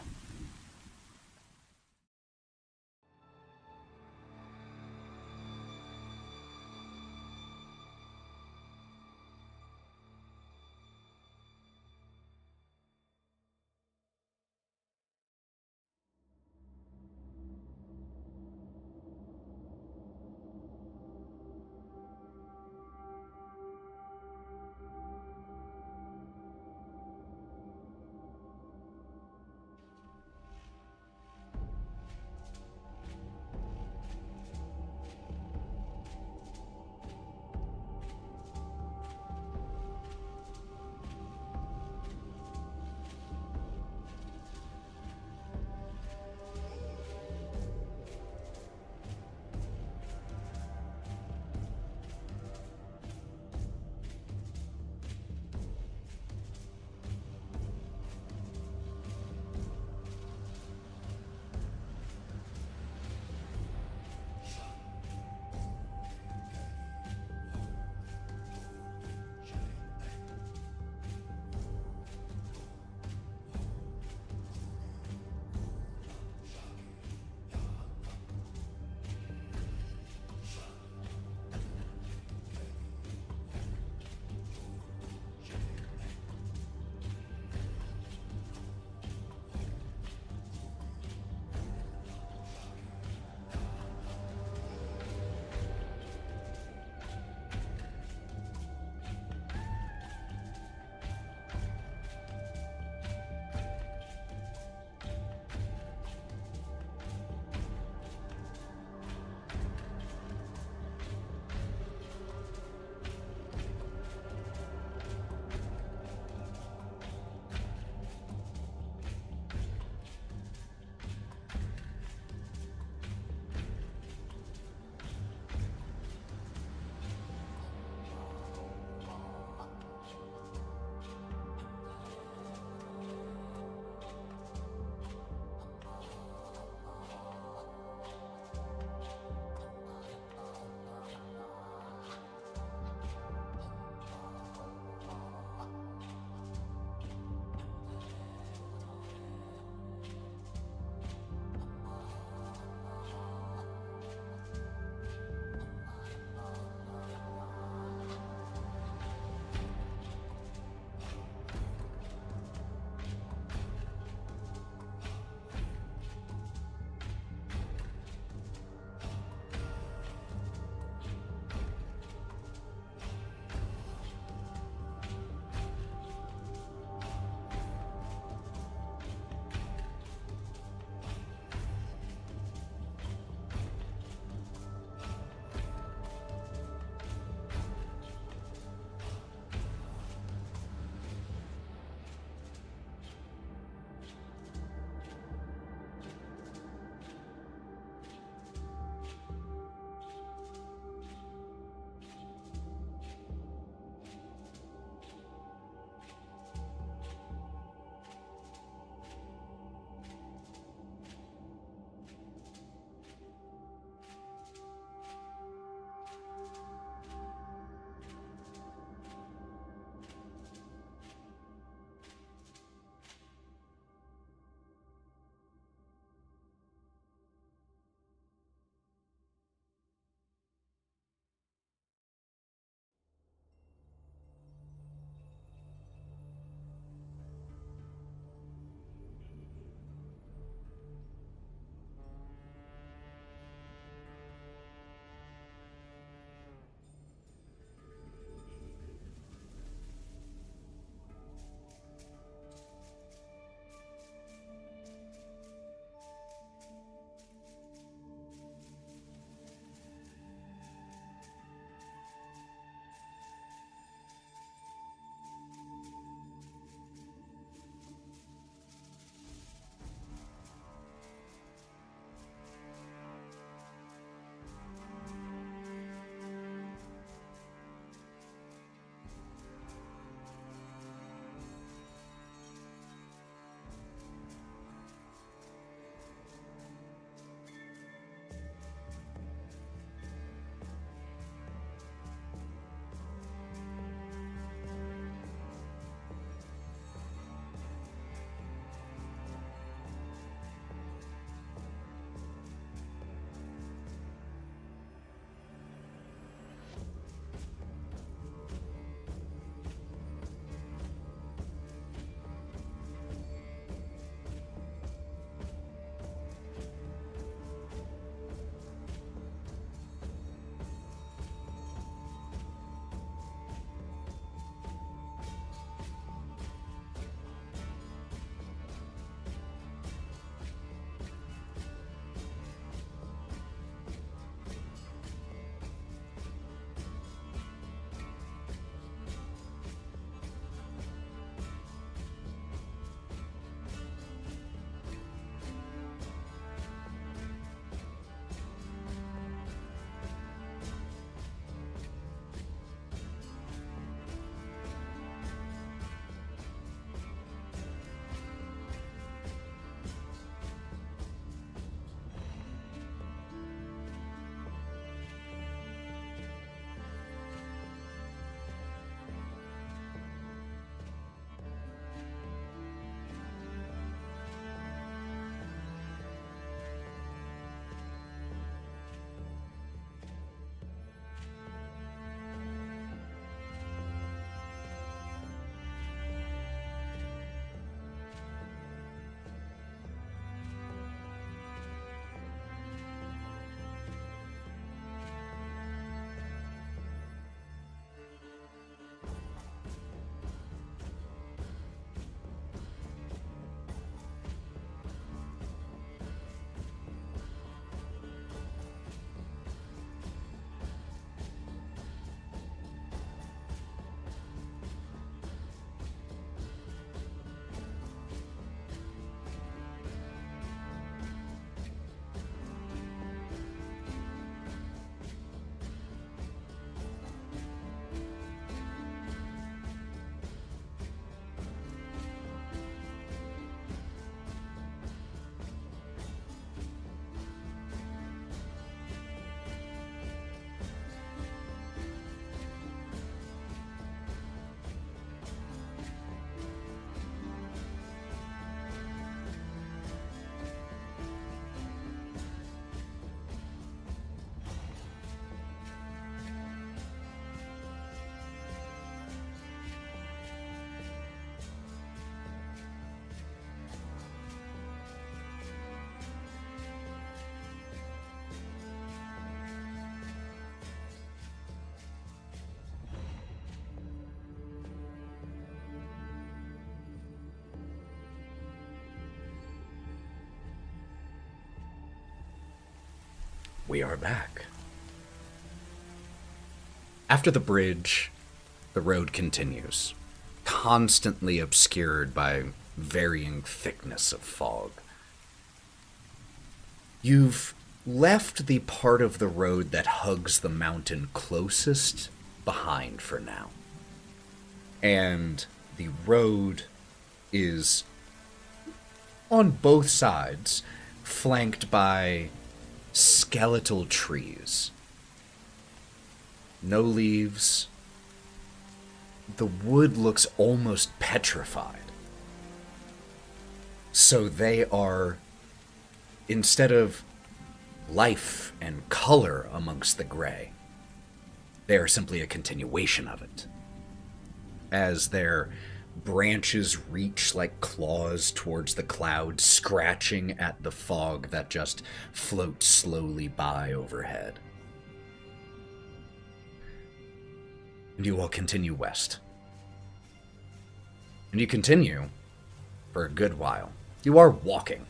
We are back. After the bridge, the road continues, constantly obscured by varying thickness of fog. You've left the part of the road that hugs the mountain closest behind for now. And the road is on both sides flanked by skeletal trees. No leaves. The wood looks almost petrified. So they are, instead of life and color amongst the gray, they are simply a continuation of it. As their branches reach like claws towards the clouds, scratching at the fog that just floats slowly by overhead. And you all continue west. And you continue for a good while. You are walking.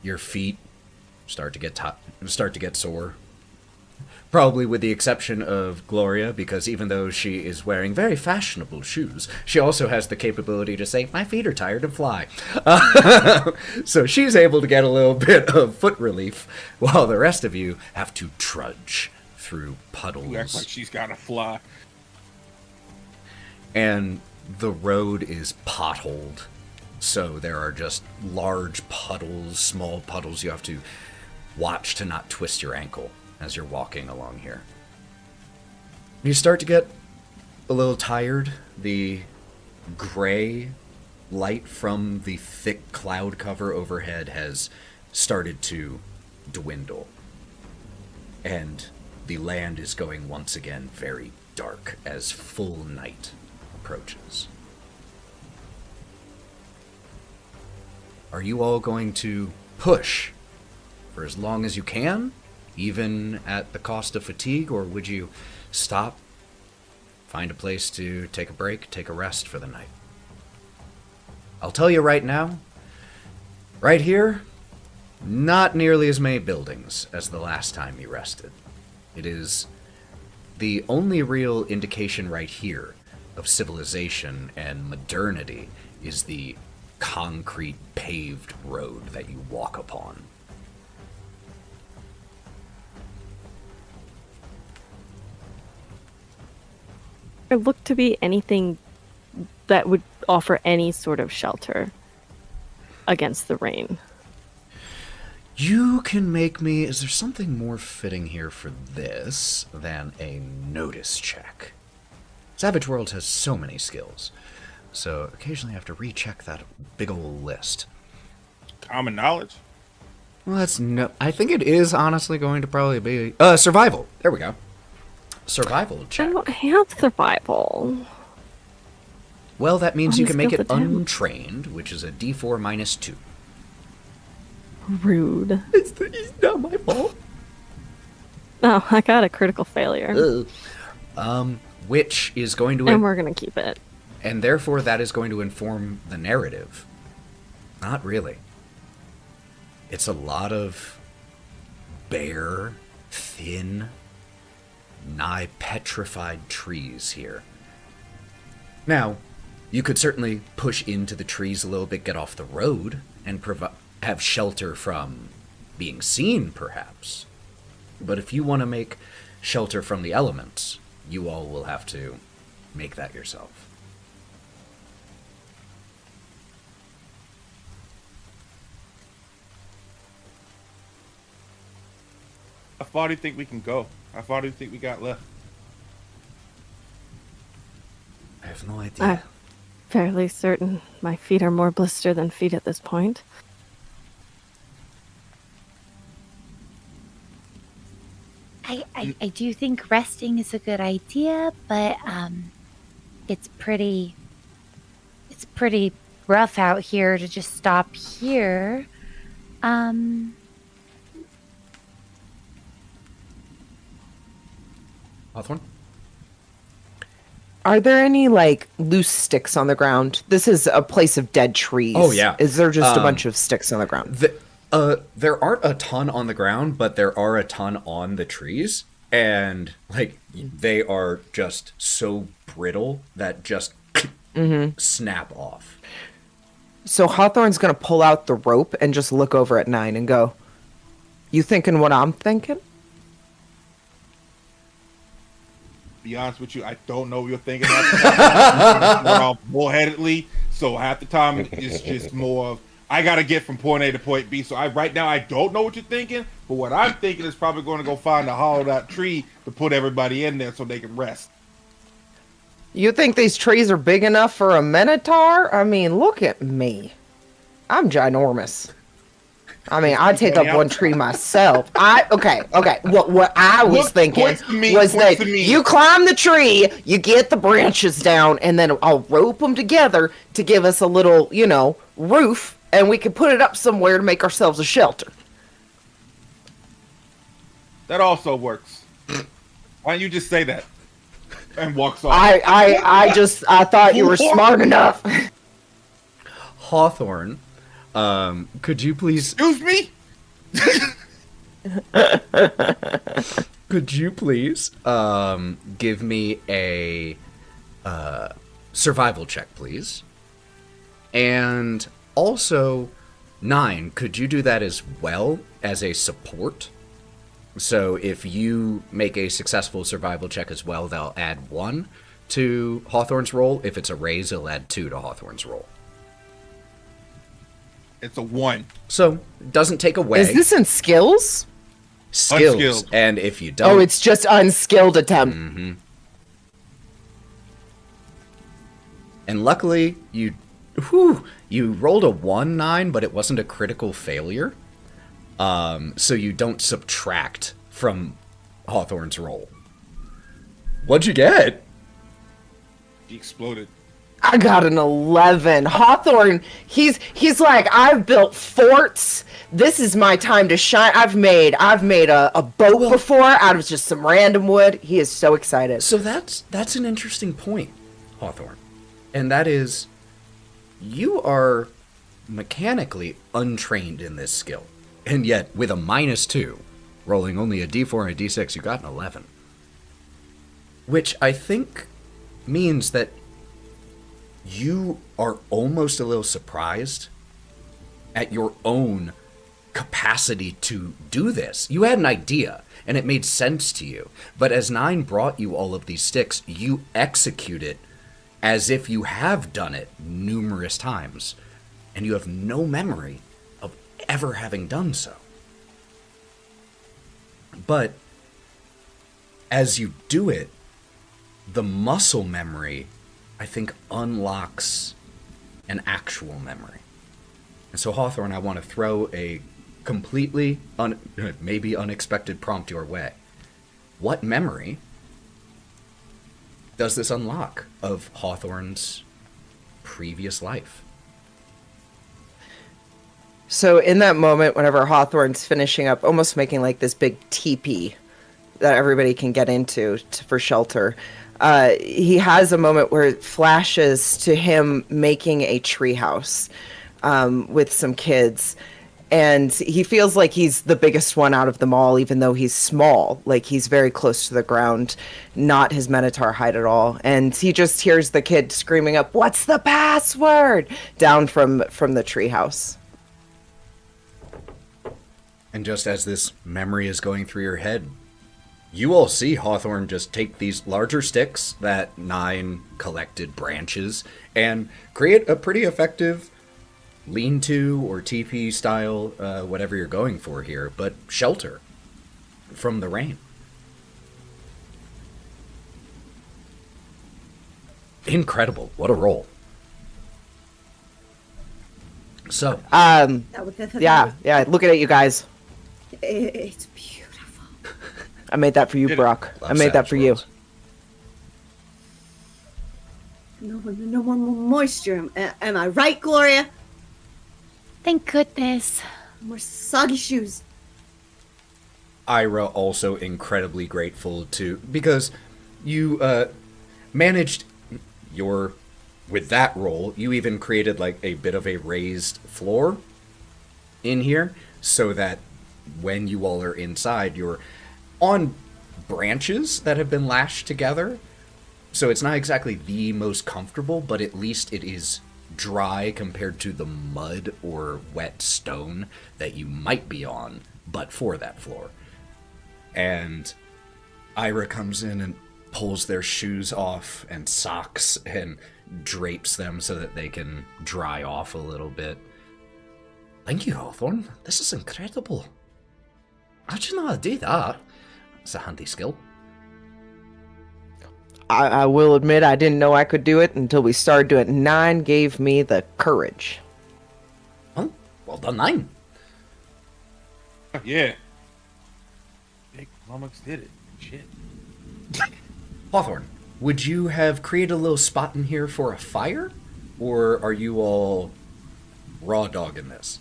Your feet start to get sore. Probably with the exception of Gloria, because even though she is wearing very fashionable shoes, she also has the capability to say, "My feet are tired and fly." So she's able to get a little bit of foot relief, while the rest of you have to trudge through puddles. You act like she's got to fly. And the road is potholed. So there are just large puddles, small puddles. You have to watch to not twist your ankle as you're walking along here. You start to get a little tired. The gray light from the thick cloud cover overhead has started to dwindle. And the land is going once again very dark as full night approaches. Are you all going to push for as long as you can, even at the cost of fatigue, or would you stop, find a place to take a break, take a rest for the night? I'll tell you right now, right here, not nearly as many buildings as the last time you rested. It is the only real indication right here of civilization and modernity is the concrete paved road that you walk upon. There looked to be anything that would offer any sort of shelter against the rain. You can make me... Is there something more fitting here for this than a notice check? Savage Worlds has so many skills, so occasionally I have to recheck that big old list. Common knowledge. Well, that's no... I think it is honestly going to probably be... survival. There we go. Survival check. I don't have survival. Well, that means you can make it attempt. untrained, which is a D4 minus 2. Rude. It's not my fault. Oh, I got a critical failure. Which is going to... And we're going to keep it. And therefore, that is going to inform the narrative. Not really. It's a lot of bare, thin, nigh petrified trees here. Now, you could certainly push into the trees a little bit, get off the road, and have shelter from being seen, perhaps. But if you want to make shelter from the elements, you all will have to make that yourself. How far do you think we can go? How far do you think we got left? I have no idea. I'm fairly certain my feet are more blister than feet at this point. I do think resting is a good idea, but it's pretty rough out here to just stop here. Hawthorne? Are there any, like, loose sticks on the ground? This is a place of dead trees. Oh, yeah. Is there just a bunch of sticks on the ground? There aren't a ton on the ground, but there are a ton on the trees. And, like, they are just so brittle that just snap off. So Hawthorne's going to pull out the rope and just look over at Nyne and go, "You thinking what I'm thinking?" Be honest with you, I don't know what you're thinking. Bullheadedly, so half the time it's just more of, I gotta get from point A to point B. So right now I don't know what you're thinking, but what I'm thinking is probably going to go find a hollowed out tree to put everybody in there so they can rest. You think these trees are big enough for a minotaur? I mean, look at me. I'm ginormous. I mean, I take up one tree myself. Okay. What I was thinking was that you climb the tree, you get the branches down, and then I'll rope them together to give us a little, roof, and we can put it up somewhere to make ourselves a shelter. That also works. Why don't you just say that? And walks off. I thought you were smart enough. Hawthorne, could you please... Excuse me? Could you please give me a survival check, please? And also, Nyne, could you do that as well as a support? So if you make a successful survival check as well, they'll add 1 to Hawthorne's roll. If it's a raise, it'll add 2 to Hawthorne's roll. It's a 1. So, it doesn't take away. Is this in skills? Skills. Unskilled. And if you don't... Oh, it's just unskilled attempt. Mm-hmm. And luckily, you rolled a 1-9, but it wasn't a critical failure. So you don't subtract from Hawthorne's roll. What'd you get? He exploded. I got an 11. Hawthorne, he's like, I've built forts. This is my time to shine. I've made a boat before out of just some random wood. He is so excited. So that's an interesting point, Hawthorne. And that is, you are mechanically untrained in this skill. And yet, with a -2, rolling only a d4 and a d6, you got an 11. Which I think means that you are almost a little surprised at your own capacity to do this. You had an idea, and it made sense to you. But as Nyne brought you all of these sticks, you execute it as if you have done it numerous times, and you have no memory of ever having done so. But as you do it, the muscle memory, I think, unlocks an actual memory. And so, Hawthorne, I want to throw a completely, maybe unexpected prompt your way. What memory does this unlock of Hawthorne's previous life? So in that moment, whenever Hawthorne's finishing up, almost making like this big teepee that everybody can get into for shelter, he has a moment where it flashes to him making a treehouse with some kids. And he feels like he's the biggest one out of them all, even though he's small. Like, he's very close to the ground, not his Minotaur height at all. And he just hears the kid screaming up, "What's the password?" down from the treehouse. And just as this memory is going through your head, you all see Hawthorne just take these larger sticks that Nyne collected branches and create a pretty effective lean-to or teepee style, whatever you're going for here, but shelter from the rain. Incredible. What a roll. So, yeah, looking at you guys. It's beautiful. I made that for you, Brawk. I made that for you. No more moisture. Am I right, Gloria? Thank goodness. No more soggy shoes. Ira also incredibly grateful to, because you managed with that roll, you even created like a bit of a raised floor in here so that when you all are inside, you're on branches that have been lashed together. So it's not exactly the most comfortable, but at least it is dry compared to the mud or wet stone that you might be on, but for that floor. And Ira comes in and pulls their shoes off and socks and drapes them so that they can dry off a little bit. Thank you, Hawthorne. This is incredible. How'd you know how to do that? It's a handy skill. I will admit I didn't know I could do it until we started doing it. Nyne gave me the courage. Oh, well done, Nyne. Yeah. Big Lummox did it. Shit. Hawthorne, would you have created a little spot in here for a fire? Or are you all raw dogging this?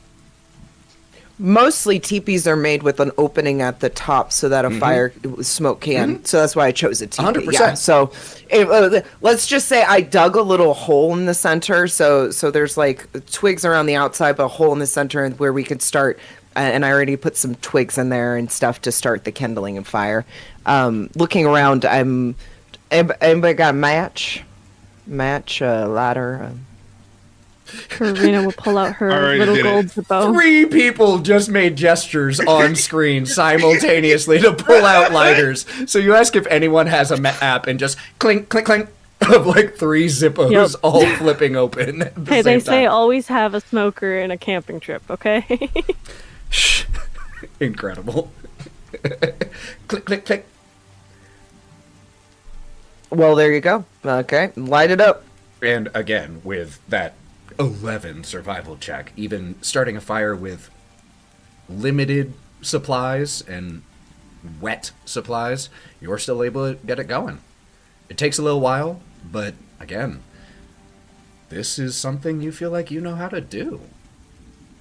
Mostly teepees are made with an opening at the top so that a fire smoke can. So that's why I chose a teepee. 100%. Yeah. So let's just say I dug a little hole in the center. So there's like twigs around the outside, but a hole in the center where we could start. And I already put some twigs in there and stuff to start the kindling of fire. Looking around, anybody got a match? Ladder? Karina will pull out her Already little did it. gold bow. 3 people just made gestures on screen simultaneously to pull out lighters. So you ask if anyone has a app and just clink, clink, clink of like 3 Zippos Yep. all flipping open at the Hey, they same say time. always have a smoker in a camping trip, okay? Shh. Incredible. Click, click, click. Well, there you go. Okay, light it up. And again, with that 11 survival check, even starting a fire with limited supplies and wet supplies, you're still able to get it going. It takes a little while, but again, this is something you feel like you know how to do.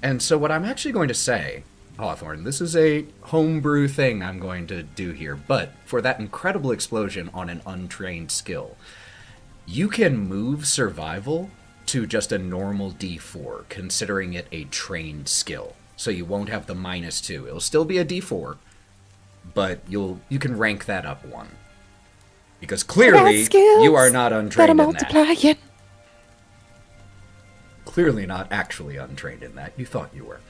And so what I'm actually going to say, Hawthorne, this is a homebrew thing I'm going to do here, but for that incredible explosion on an untrained skill, you can move survival to just a normal D4, considering it a trained skill. So you won't have the -2. It'll still be a D4, but you can rank that up 1. Because clearly, you are not untrained in that. Clearly not actually untrained in that. You thought you were.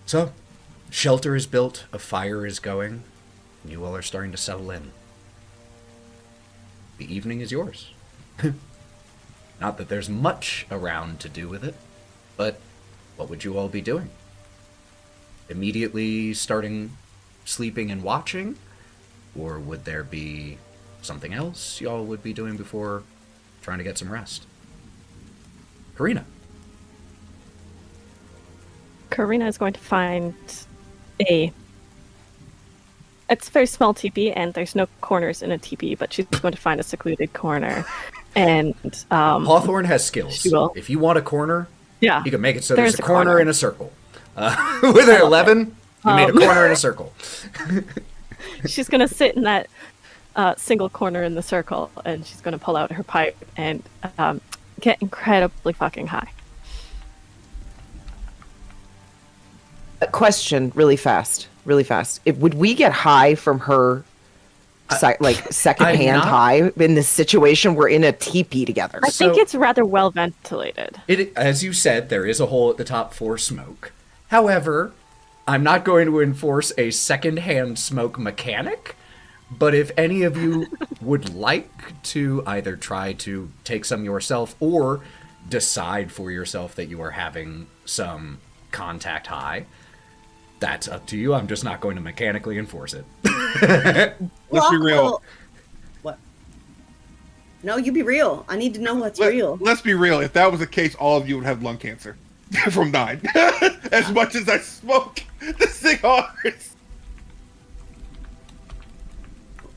So, shelter is built, a fire is going, and you all are starting to settle in. The evening is yours. Not that there's much around to do with it, but what would you all be doing? Immediately starting sleeping and watching? Or would there be something else y'all would be doing before trying to get some rest? Karina. Karina is going to find it's a very small teepee, and there's no corners in a teepee, but she's going to find a secluded corner. And Hawthorne has skills. she will. If you want a corner, Yeah, you can make it so there's there's a corner in a circle. With an 11, you made a corner in a circle. she's going to sit in that single corner in the circle, and she's going to pull out her pipe and get incredibly fucking high. A question, really fast. Would we get high from her, secondhand not- high in this situation? We're in a teepee together. I think So- it's rather well ventilated. As you said, there is a hole at the top for smoke. However, I'm not going to enforce a secondhand smoke mechanic, but if any of you would like to either try to take some yourself or decide for yourself that you are having some contact high, that's up to you. I'm just not going to mechanically enforce it. Let's be real. What? No, you be real. I need to know what's real. Let's be real. If that was the case, all of you would have lung cancer from Nyne. As much as I smoke the cigars.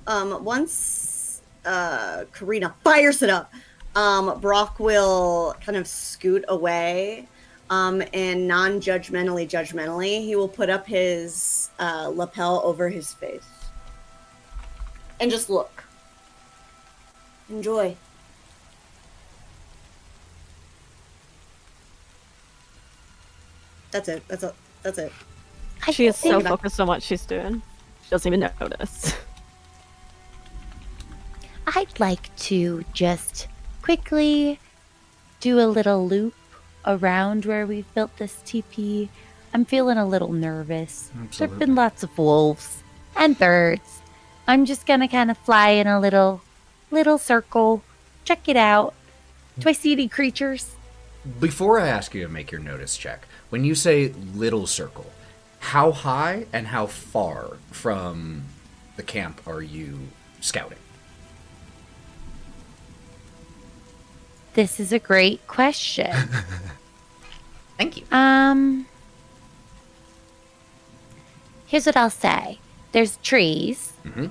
Once Karina fires it up, Brawk will kind of scoot away, and judgmentally, he will put up his lapel over his face and just look. Enjoy. That's it. That's it. She is so think about- focused on what she's doing. She doesn't even notice. I'd like to just quickly do a little loop around where we've built this teepee. I'm feeling a little nervous. There have Absolutely. been lots of wolves and birds. I'm just gonna kind of fly in a little circle, check it out. Do I see any creatures? Before I ask you to make your notice check, when you say little circle, how high and how far from the camp are you scouting? This is a great question. Thank you. Here's what I'll say. There's trees, Mhm.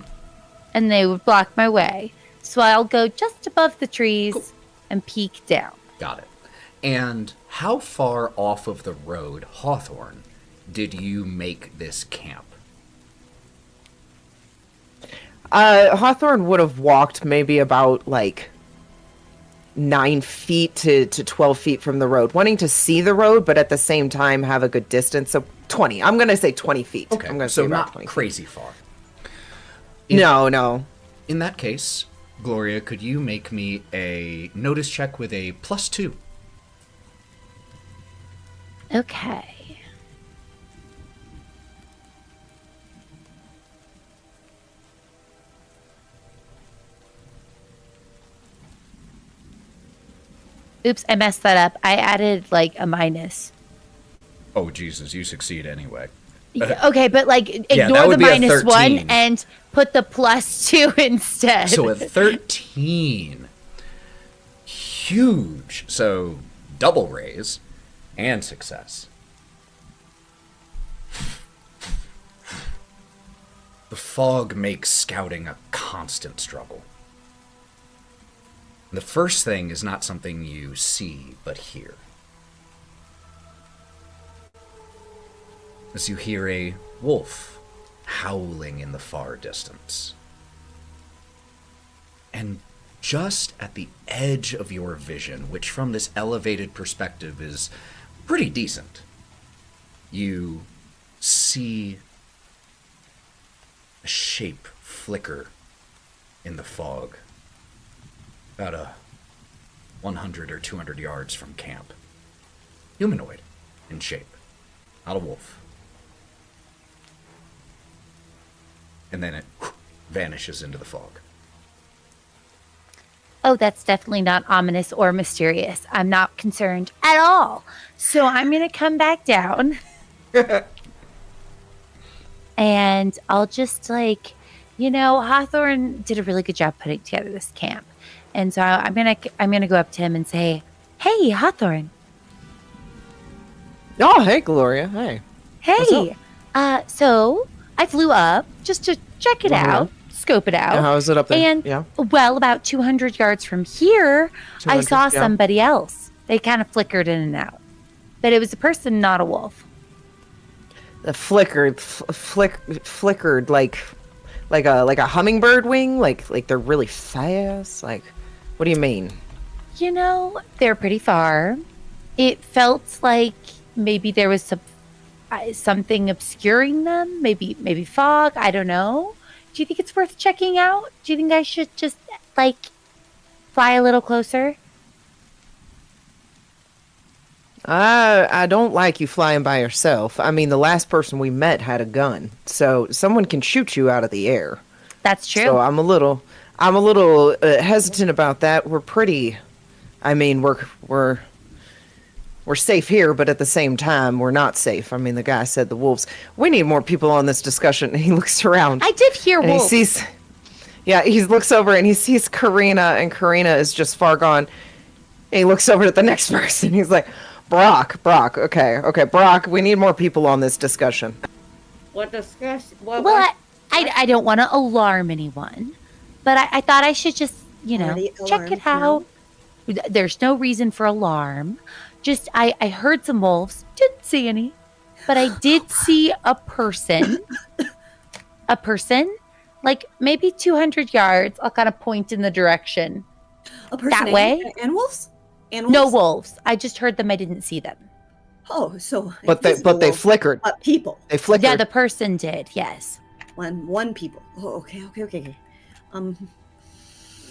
and they would block my way. So I'll go just above the trees Cool. and peek down. Got it. And how far off of the road, Hawthorne, did you make this camp? Hawthorne would have walked maybe about like 9 feet to 12 feet from the road, wanting to see the road, but at the same time have a good distance. So 20. I'm going to say 20 feet. Okay, I'm going to so say about not 20 feet. crazy far. No. In that case, Gloria, could you make me a notice check with a +2? Okay. Oops, I messed that up. I added like a minus. Oh, Jesus, you succeed anyway. Okay, but like that ignore the would be a minus 1 13. and put the +2 instead. So a 13. Huge. So double raise and success. The fog makes scouting a constant struggle. The first thing is not something you see, but hear. As you hear a wolf howling in the far distance. And just at the edge of your vision, which from this elevated perspective is pretty decent, you see a shape flicker in the fog. About 100 or 200 yards from camp. Humanoid in shape, not a wolf. And then it vanishes into the fog. Oh, that's definitely not ominous or mysterious. I'm not concerned at all. So I'm going to come back down. And I'll just Hawthorne did a really good job putting together this camp. And so I'm gonna go up to him and say, "Hey, Hawthorne. Oh, hey, Gloria. Hey. Hey. So I flew up just to check it out, scope it out. And how is it up there? And Yeah. well, about 200 yards from here, I 200, saw yeah. somebody else. They kind of flickered in and out, but it was a person, not a wolf. The flickered like a hummingbird wing, like they're really fast. Like, what do you mean? They're pretty far. It felt like maybe there was something obscuring them. Maybe fog. I don't know. Do you think it's worth checking out? Do you think I should just fly a little closer? I don't like you flying by yourself. I mean, the last person we met had a gun, so someone can shoot you out of the air. That's true. So I'm a little hesitant about that. We're pretty. I mean, we're safe here, but at the same time, we're not safe. I mean, the guy said the wolves. We need more people on this discussion. He looks around. I did hear and wolves. he sees. Yeah, he looks over and he sees Karina, and Karina is just far gone. And he looks over at the next person. He's like, Brawk. Okay, Brawk. We need more people on this discussion. What discuss? Well, I don't want to alarm anyone, but I thought I should just, Already check it alarmed, out. There's no reason for alarm. Just, I heard some wolves. Didn't see any, but I did see a person. Like maybe 200 yards. I'll kind of point in the direction. A person that way? and wolves? And No wolves. I just heard them. I didn't see them. Oh, so But they invisible, flickered. people. They flickered. Yeah, the person did. Yes. One people. Oh, okay. Do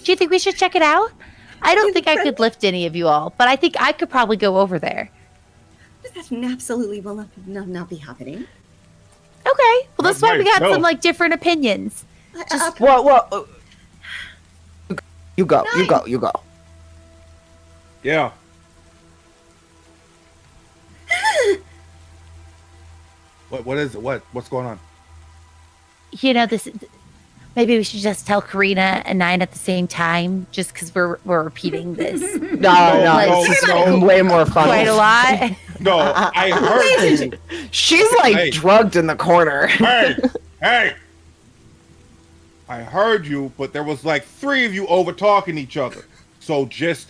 you think we should check it out? I don't think I could lift any of you all, but I think I could probably go over there. That absolutely will not be happening. Okay. Well, that's why we got No. some like different opinions. Well, you go. Yeah. What is it? What's going on? You know, this. Maybe we should just tell Karina and Nyne at the same time, just because we're repeating this No, this is way more fun. quite a lot. No, I heard you. She's like Hey. drugged in the corner. Hey! I heard you, but there was like 3 of you over talking each other. So just,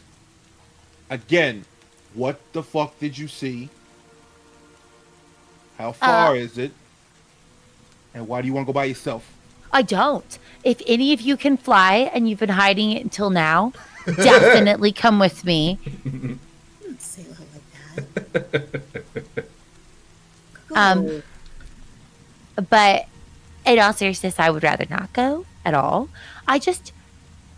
again, what the fuck did you see? How far is it? And why do you want to go by yourself? I don't. If any of you can fly and you've been hiding it until now, definitely come with me. Don't say it like that. Go. But in all seriousness, I would rather not go at all. I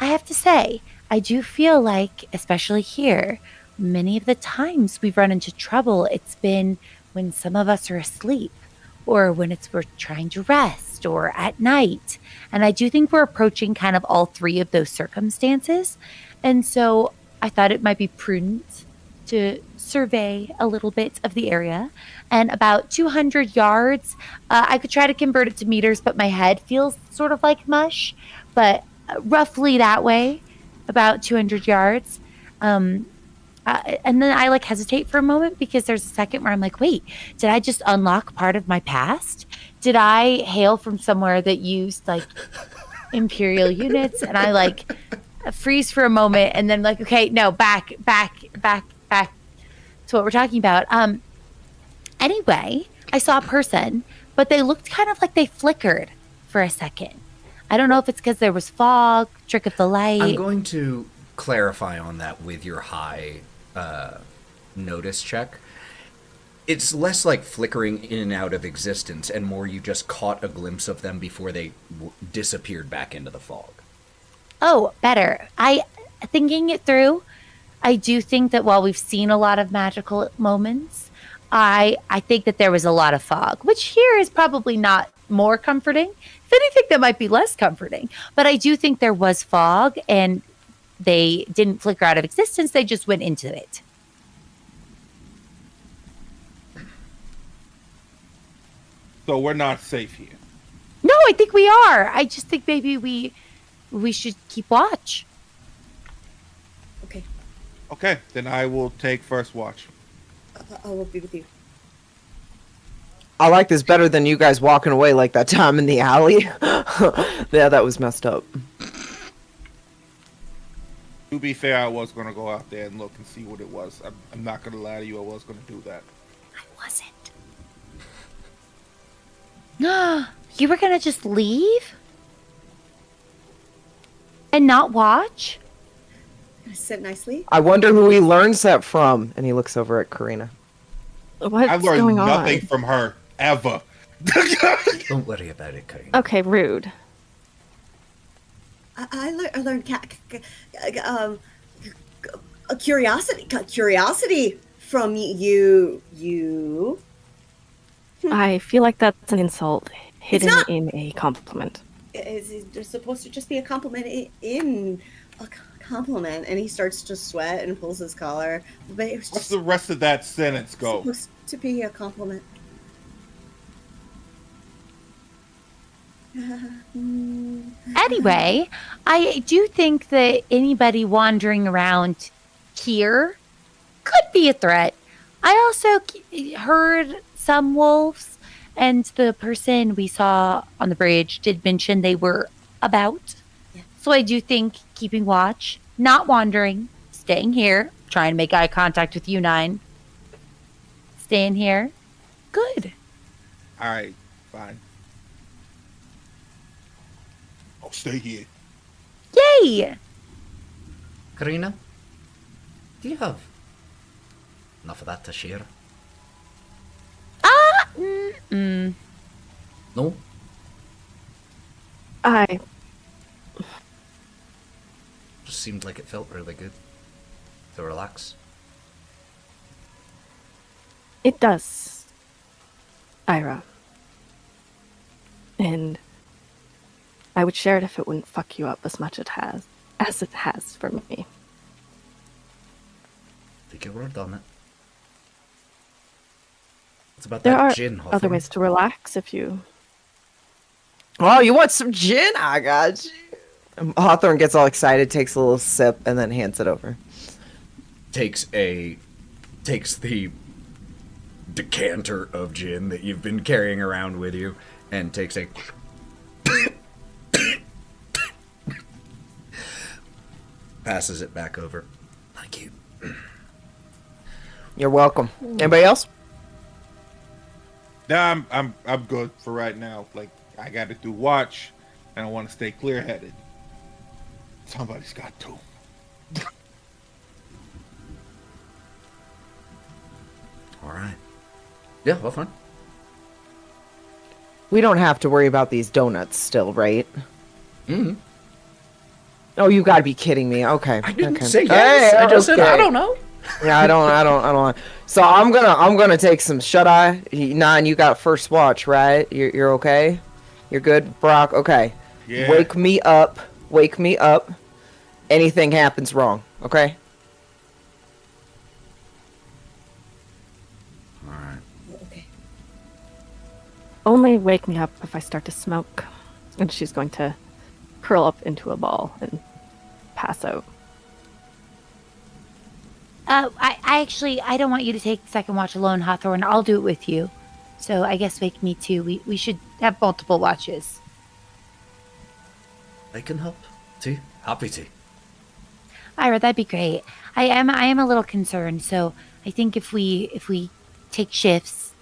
have to say, I do feel like, especially here, many of the times we've run into trouble, it's been when some of us are asleep or when we're trying to rest or at night. And I do think we're approaching kind of all 3 of those circumstances. And so I thought it might be prudent to survey a little bit of the area. And about 200 yards, I could try to convert it to meters, but my head feels sort of like mush. But roughly that way, about 200 yards. And then I like hesitate for a moment because there's a second where I'm like, wait, did I just unlock part of my past? Did I hail from somewhere that used like Imperial units? And I like freeze for a moment and then like, okay, no, back to what we're talking about. Anyway, I saw a person, but they looked kind of like they flickered for a second. I don't know if it's because there was fog, trick of the light. I'm going to clarify on that with your high notice check. It's less like flickering in and out of existence and more you just caught a glimpse of them before they disappeared back into the fog. Oh, better. Thinking it through, I do think that while we've seen a lot of magical moments, I think that there was a lot of fog, which here is probably not more comforting. If anything, that might be less comforting. But I do think there was fog and they didn't flicker out of existence. They just went into it. So we're not safe here. No, I think we are. I just think maybe we should keep watch. Okay. Okay, then I will take first watch. I will be with you. I like this better than you guys walking away like that time in the alley. Yeah, that was messed up. To be fair, I was going to go out there and look and see what it was. I'm not going to lie to you, I was going to do that. I wasn't. You were going to just leave? And not watch? Gonna sit nicely. I wonder who he learns that from. And he looks over at Karina. What's I learned going nothing on? from her, ever. Don't worry about it, Karina. Okay, rude. I learned curiosity from you. I feel like that's an insult hidden not. in a compliment. It's supposed to just be a compliment in a compliment, and he starts to sweat and pulls his collar. But it was What's just the rest of that sentence go? supposed to be a compliment. Anyway, I do think that anybody wandering around here could be a threat. I also heard some wolves, and the person we saw on the bridge did mention they were about. Yeah. So I do think keeping watch, not wandering, staying here, trying to make eye contact with you, Nyne. Staying here. Good. All right, fine. I'll stay here. Yay! Karina, do you have enough of that to share? No? I Just seemed like it felt really good to relax. It does, Ira. And I would share it if it wouldn't fuck you up as much as it has for me. Take your word on it. It's about There that are gin, other Hawthorne. ways to relax if you... Oh, you want some gin? I got you. Hawthorne gets all excited, takes a little sip, and then hands it over. Takes the decanter of gin that you've been carrying around with you and takes a passes it back over. Thank you. You're welcome. Anybody else? Nah, I'm good for right now. Like, I got to do watch, and I want to stay clear-headed. Somebody's got to. All right. Yeah, Hawthorne. We don't have to worry about these donuts still, right? Mm-hmm. Oh, you gotta be kidding me. Okay. I didn't okay. say yes. I just said I don't know. Yeah, I don't. So I'm gonna take some shut-eye. Nyne, you got first watch, right? You're okay? You're good? Brawk, okay. Yeah. Wake me up. Anything happens wrong, okay? All right. Okay. Only wake me up if I start to smoke. And she's going to curl up into a ball and pass out. I don't want you to take second watch alone, Hawthorne. I'll do it with you. So I guess wake me too. We should have multiple watches. I can help. Too. Happy to. Ira, that'd be great. I am a little concerned, so I think if we take shifts,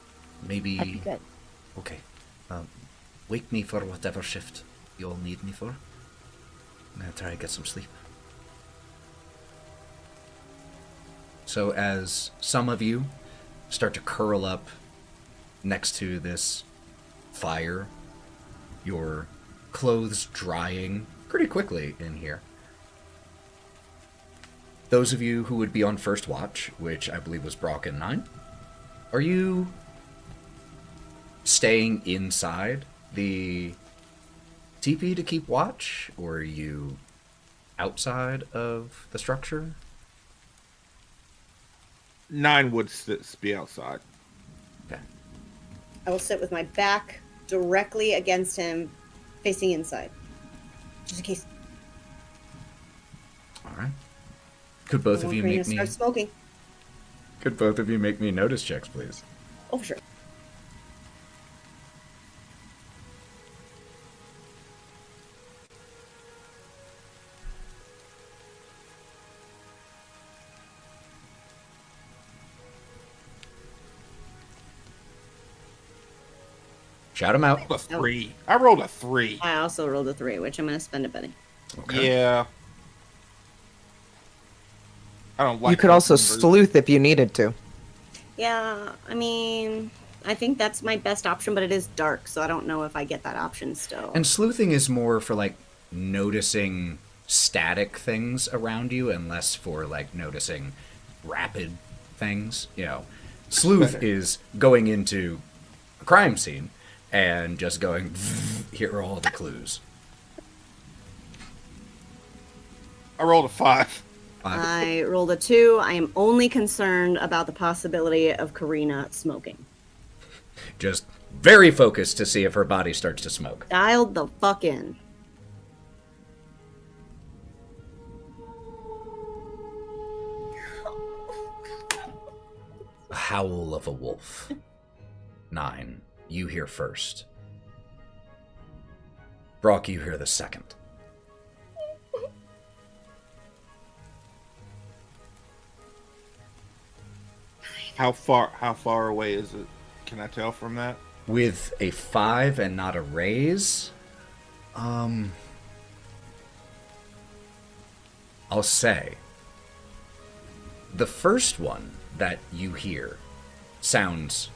Maybe. that'd be good. Okay. Wake me for whatever shift you all need me for. I'm gonna try to get some sleep. So as some of you start to curl up next to this fire, your clothes drying pretty quickly in here. Those of you who would be on first watch, which I believe was Brawk and Nyne, are you staying inside the teepee to keep watch, or are you outside of the structure? Nyne would be outside. Okay. I will sit with my back directly against him, facing inside. Just in case. All right. Could both of you Karina make me? start smoking. Could both of you make me notice checks, please? Oh, for sure. Shout them out. A 3. I rolled a 3. I also rolled a 3, which I'm going to spend a penny. Okay. Yeah. I don't like. You could those also numbers. sleuth if you needed to. Yeah, I mean, I think that's my best option, but it is dark, so I don't know if I get that option still. And sleuthing is more for like noticing static things around you and less for like noticing rapid things. You know, sleuth is going into a crime scene and just going, here are all the clues. I rolled a 5. I rolled a 2. I am only concerned about the possibility of Karina smoking. Just very focused to see if her body starts to smoke. Dialed the fuck in. A howl of a wolf. Nyne, you hear first. Brawk, you hear the second. How far away is it? Can I tell from that? With a 5 and not a raise, I'll say the first one that you hear sounds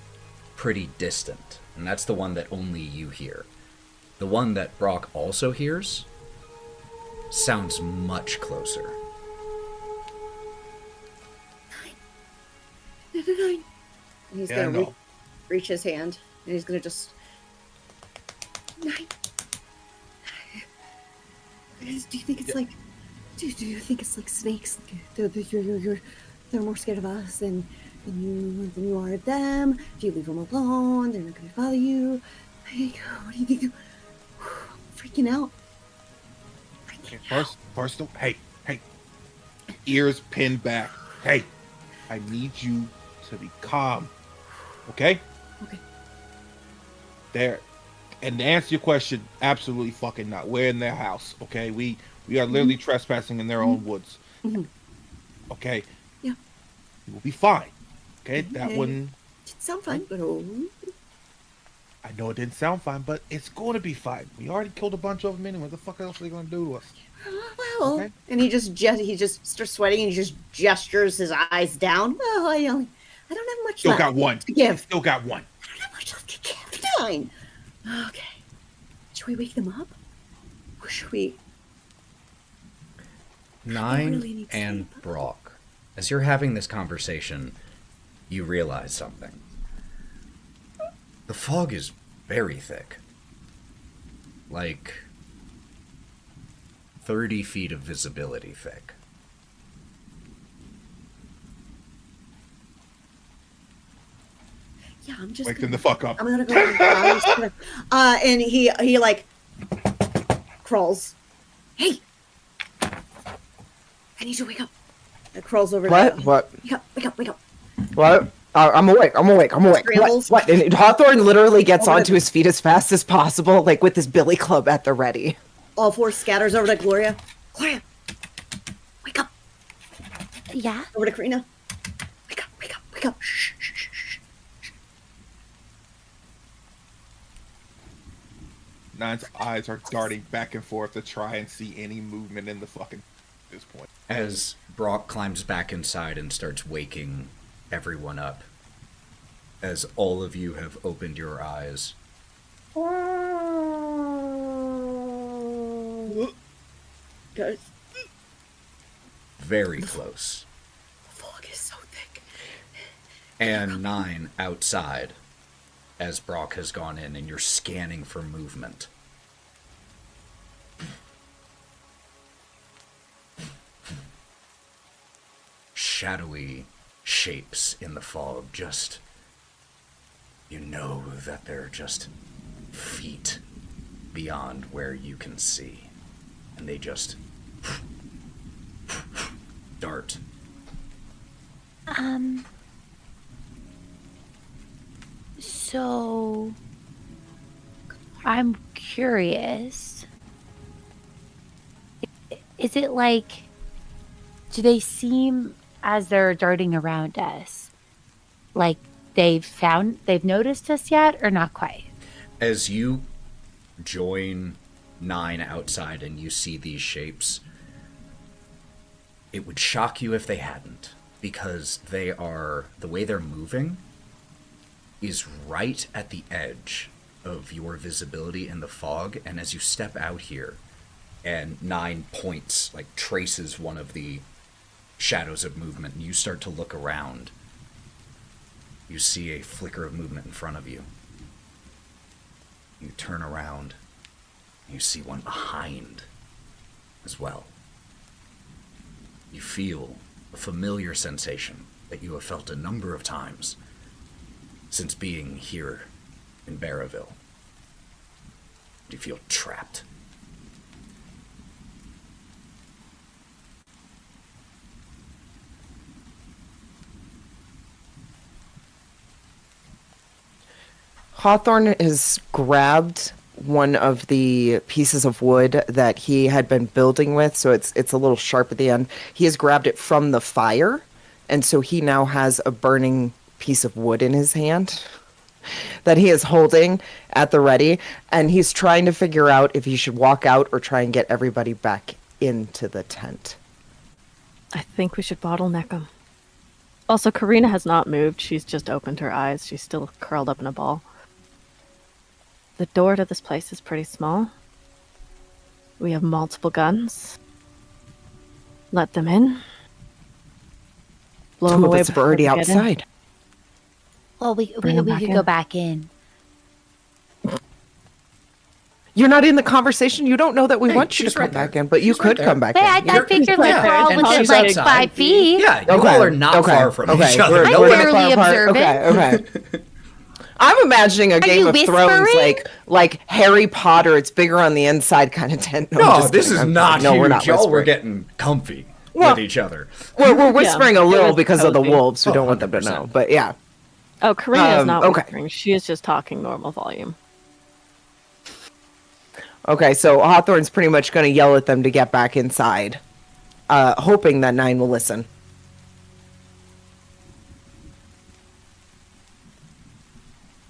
pretty distant, and that's the one that only you hear. The one that Brawk also hears sounds much closer. And he's Yeah, I gonna know. reach his hand, and he's gonna just. Nyne. Do you think it's like? Do you think it's like snakes? They're more scared of us than you are of them. If you leave them alone, they're not gonna follow you. Like, what do you think? Freaking out. First, hey, ears pinned back. Hey, I need you to be calm. Okay? Okay. There. And to answer your question, absolutely fucking not. We're in their house, okay? We are literally trespassing in their own woods. Mm-hmm. Okay? Yeah. We'll be fine. Okay? That wouldn't... Didn't sound fine, but oh. I know it didn't sound fine, but it's going to be fine. We already killed a bunch of them anyway. What the fuck else are they going to do to us? Well, Okay. and he just starts sweating and he just gestures his eyes down. Well, I don't have much Still left got one. to give. Still got one. I don't have much left to give. Fine. Okay. Should we wake them up? Or should we? Nyne really need and sleep. Brawk, as you're having this conversation, you realize something. The fog is very thick. Like 30 feet of visibility thick. Yeah, I'm just. Wake them the fuck up. I'm gonna go. I'm just gonna, and he like crawls. Hey, I need you to wake up. It crawls over. What? to- What? Wake up. What? I'm awake. Scrambles. What? And Hawthorne literally gets Over onto his feet as fast as possible, like with his billy club at the ready. All four scatters over to Gloria. Gloria, wake up. Yeah. Over to Karina. Wake up. Shh. Nyne's eyes are darting back and forth to try and see any movement in the fucking at this point. As Brawk climbs back inside and starts waking everyone up, as all of you have opened your eyes, Guys, very close, the fog is so thick. and Nyne outside, as Brawk has gone in, and you're scanning for movement. Shadowy shapes in the fog, just, you know that they're just feet beyond where you can see, and they just dart. So I'm curious. Is it like, do they seem as they're darting around us like they've noticed us yet, or not quite? As you join Nyne outside and you see these shapes, it would shock you if they hadn't, because they are, the way they're moving is right at the edge of your visibility in the fog. And as you step out here and Nyne points, like traces one of the shadows of movement, and you start to look around, you see a flicker of movement in front of you. You turn around, you see one behind as well. You feel a familiar sensation that you have felt a number of times since being here in Barraville. You feel trapped. Hawthorne has grabbed one of the pieces of wood that he had been building with, so it's a little sharp at the end. He has grabbed it from the fire, and so he now has a burning piece of wood in his hand that he is holding at the ready, and he's trying to figure out if he should walk out or try and get everybody back into the tent. I think we should bottleneck him. Also, Karina has not moved. She's just opened her eyes. She's still curled up in a ball. The door to this place is pretty small. We have multiple guns. Let them in. Blow them Two of away us are before already they get in. outside. Well, we Bring 'em back could in. go back in. You're not in the conversation. You don't know that we Hey, want you she's to come right there. back in, but you She's right could there. come back Hey, in. I figured like Yeah, we're all and within she's like outside. 5 feet. Yeah, you all are not far from each other. I'm No one- fairly observant. Okay. I'm imagining a Game you of Thrones whispering? like Harry Potter. It's bigger on the inside kind of tent. I'm No, just this kidding. is I'm not kidding. No, huge. we're not Y'all were whispering. getting comfy Well, with each other. We're whispering a It little was because of the cozy. wolves. We Oh, don't want them to 100%. know. But yeah. Oh, Karina is not okay. whispering. She is just talking normal volume. Okay, so Hawthorne's pretty much going to yell at them to get back inside, hoping that Nyne will listen.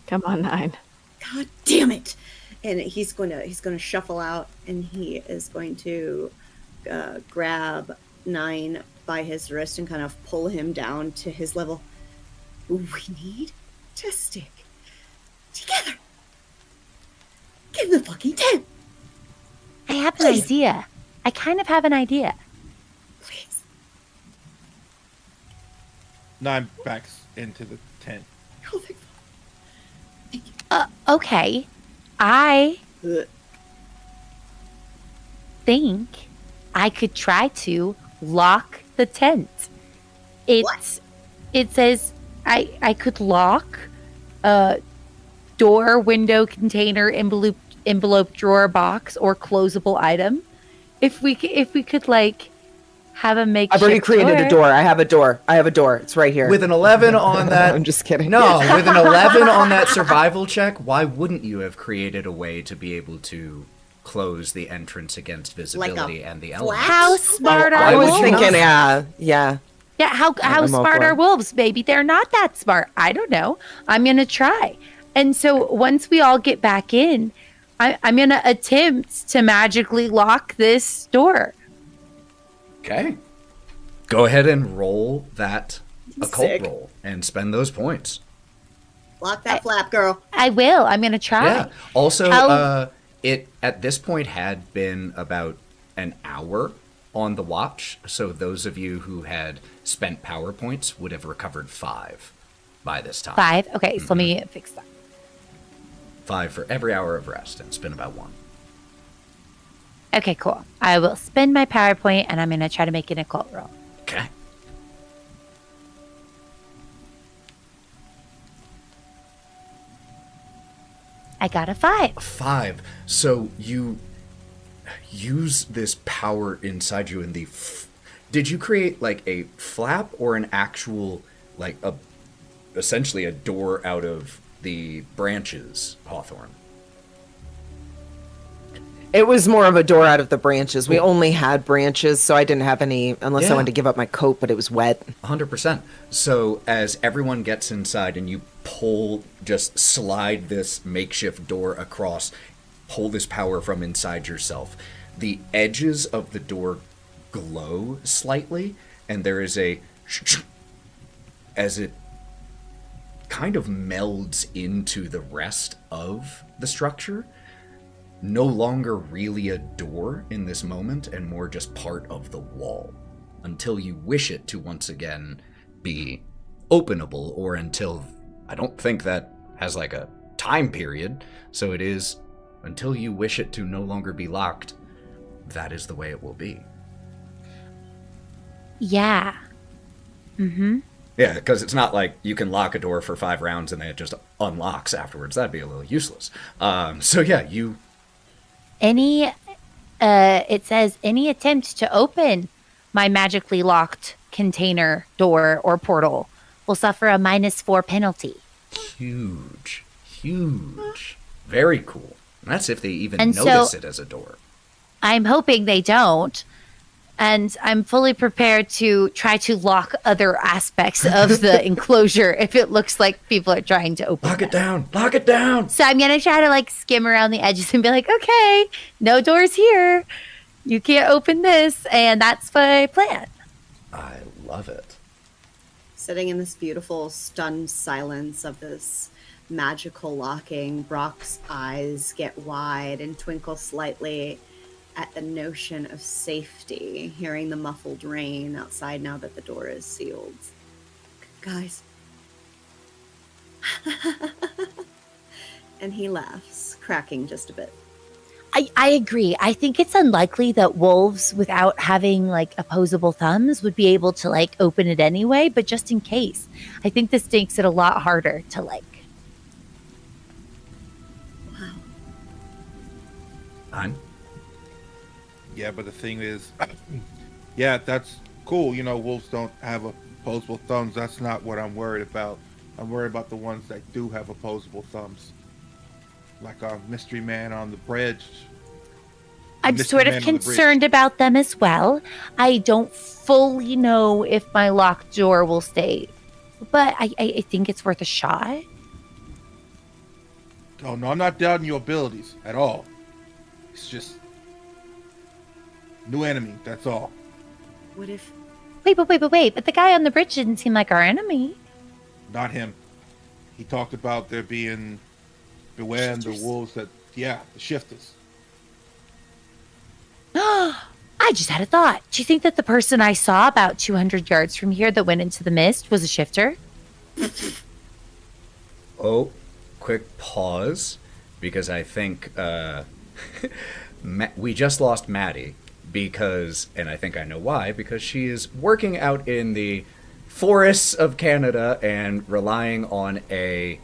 Come on, Nyne. God damn it! And he's going to shuffle out, and he is going to grab Nyne by his wrist and kind of pull him down to his level. We need to stick together. Get in the fucking tent, I have an Please. idea. I kind of have an idea. please. Nyne backs into the tent. Oh, thank Okay. I Ugh. think I could try to lock the tent. It says I could lock door, window, container, envelope, drawer, box, or closable item. If we could like have a makeshift. I've already created a door. I have a door. It's right here. With an 11 on that. I'm just kidding. No, with an 11 on that survival check, why wouldn't you have created a way to be able to close the entrance against visibility and the elements? How smart Why are would I was you wolves? thinking, not? yeah. Yeah, how I'm all smart for are it. wolves, baby? They're not that smart. I don't know. I'm gonna try. And so once we all get back in, I'm gonna attempt to magically lock this door. Okay. Go ahead and roll that occult Sick. roll and spend those points. Lock that flap, girl. I will. I'm gonna try. Yeah. Also, I'll- it at this point had been about an hour on the watch, so those of you who had spent power points would have recovered 5 by this time. 5. Okay, so let me fix that. 5 for every hour of rest, and it's been about 1. Okay, cool. I will spend my PowerPoint and I'm gonna try to make an occult roll. Okay. I got a 5. 5. So you use this power inside you in the. Did you create like a flap or an actual like essentially a door out of the branches, Hawthorne? It was more of a door out of the branches. We only had branches, so I didn't have any, unless Yeah. I wanted to give up my coat, but it was wet. 100%. So as everyone gets inside and you just slide this makeshift door across, pull this power from inside yourself, the edges of the door glow slightly, and there is as it kind of melds into the rest of the structure. No longer really a door in this moment, and more just part of the wall, until you wish it to once again be openable, or until, I don't think that has like a time period, so it is until you wish it to no longer be locked, that is the way it will be. Yeah. Mm-hmm. Yeah, because it's not like you can lock a door for 5 rounds and then it just unlocks afterwards. That'd be a little useless. So yeah, you... It says any attempt to open my magically locked container, door, or portal will suffer a -4 penalty. Huge. Very cool. And that's if they even And so- notice it as a door. I'm hoping they don't. And I'm fully prepared to try to lock other aspects of the enclosure if it looks like people are trying to open Lock it them. down! Lock it down! So I'm going to try to like skim around the edges and be like, okay, no doors here. You can't open this. And that's my plan. I love it. sitting in this beautiful, stunned silence of this magical locking, Brawk's eyes get wide and twinkle slightly at the notion of safety, hearing the muffled rain outside now that the door is sealed. Guys. And he laughs, cracking just a bit. I agree. I think it's unlikely that wolves, without having like opposable thumbs, would be able to like open it anyway. But just in case, I think this makes it a lot harder to like. Wow. Nyne? Yeah, but the thing is, yeah, that's cool. You know, wolves don't have opposable thumbs. That's not what I'm worried about. I'm worried about the ones that do have opposable thumbs. Like our mystery man on the bridge. I'm Mystery sort Man of on the bridge. concerned about them as well. I don't fully know if my locked door will stay, but I think it's worth a shot. Oh, no, I'm not doubting your abilities at all. It's just new enemy, that's all. What if... Wait, but the guy on the bridge didn't seem like our enemy. Not him. He talked about there being beware the wolves that, yeah, the shifters. I just had a thought. Do you think that the person I saw about 200 yards from here that went into the mist was a shifter? Oh, quick pause, because I think we just lost Matty because, and I think I know why, because she is working out in the forests of Canada and relying on a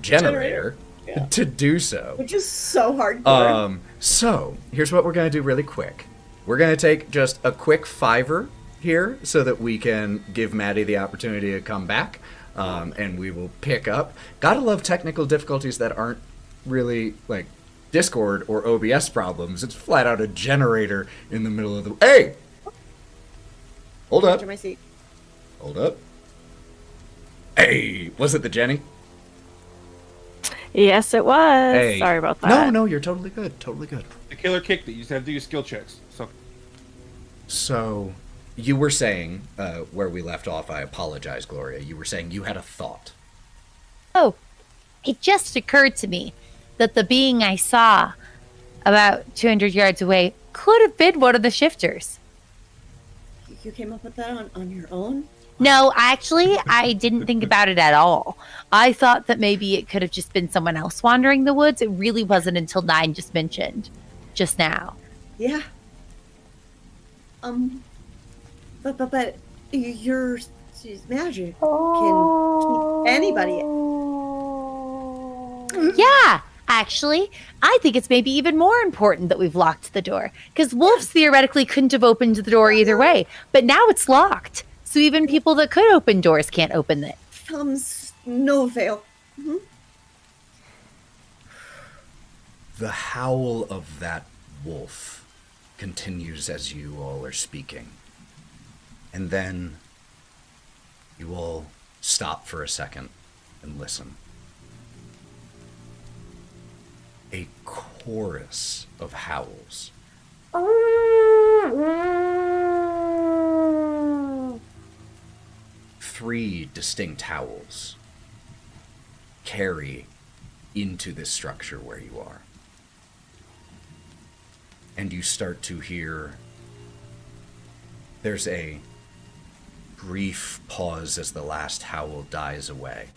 generator. Yeah. To do so. Which is so hardcore. So, here's what we're going to do really quick. We're going to take just a quick $5 here so that we can give Matty the opportunity to come back, and we will pick up. Gotta love technical difficulties that aren't really, like, Discord or OBS problems. It's flat out a generator in the middle of the... Hey! Hold up. My seat. Hold up. Hey! Was it the Jenny? Yes, it was. Hey. Sorry about that. No, you're totally good. Totally good. The killer kicked it. You just have to do your skill checks. So, you were saying, where we left off, I apologize, Gloria. You were saying you had a thought. Oh, it just occurred to me that the being I saw about 200 yards away could have been one of the shifters. You came up with that on your own? No, actually, I didn't think about it at all. I thought that maybe it could have just been someone else wandering the woods. It really wasn't until Nyne just mentioned just now. Yeah. But your magic can keep anybody. Yeah, actually, I think it's maybe even more important that we've locked the door, because wolves theoretically couldn't have opened the door either way, but now it's locked. So even people that could open doors can't open it. Thumbs, no veil. Mm-hmm. The howl of that wolf continues as you all are speaking. And then you all stop for a second and listen. A chorus of howls. Three distinct howls carry into this structure where you are. And you start to hear, there's a brief pause as the last howl dies away.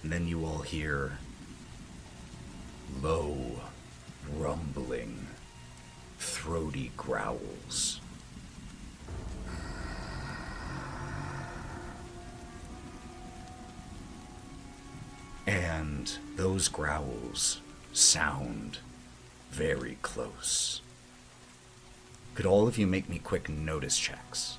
And then you all hear low, rumbling, throaty growls. And those growls sound very close. Could all of you make me quick notice checks?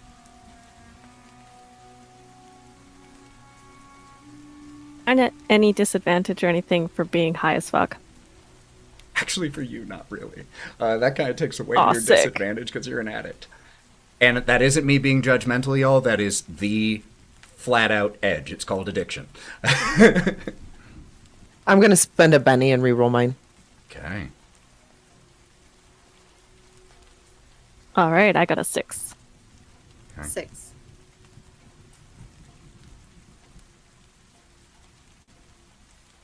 And at any disadvantage or anything for being high as fuck? Actually, for you, not really. That kind of takes away Aw, your sick. disadvantage because you're an addict. And that isn't me being judgmental, y'all. That is the flat-out edge. It's called addiction. I'm going to spend a Benny and reroll mine. Okay. All right, I got a 6. Okay. 6.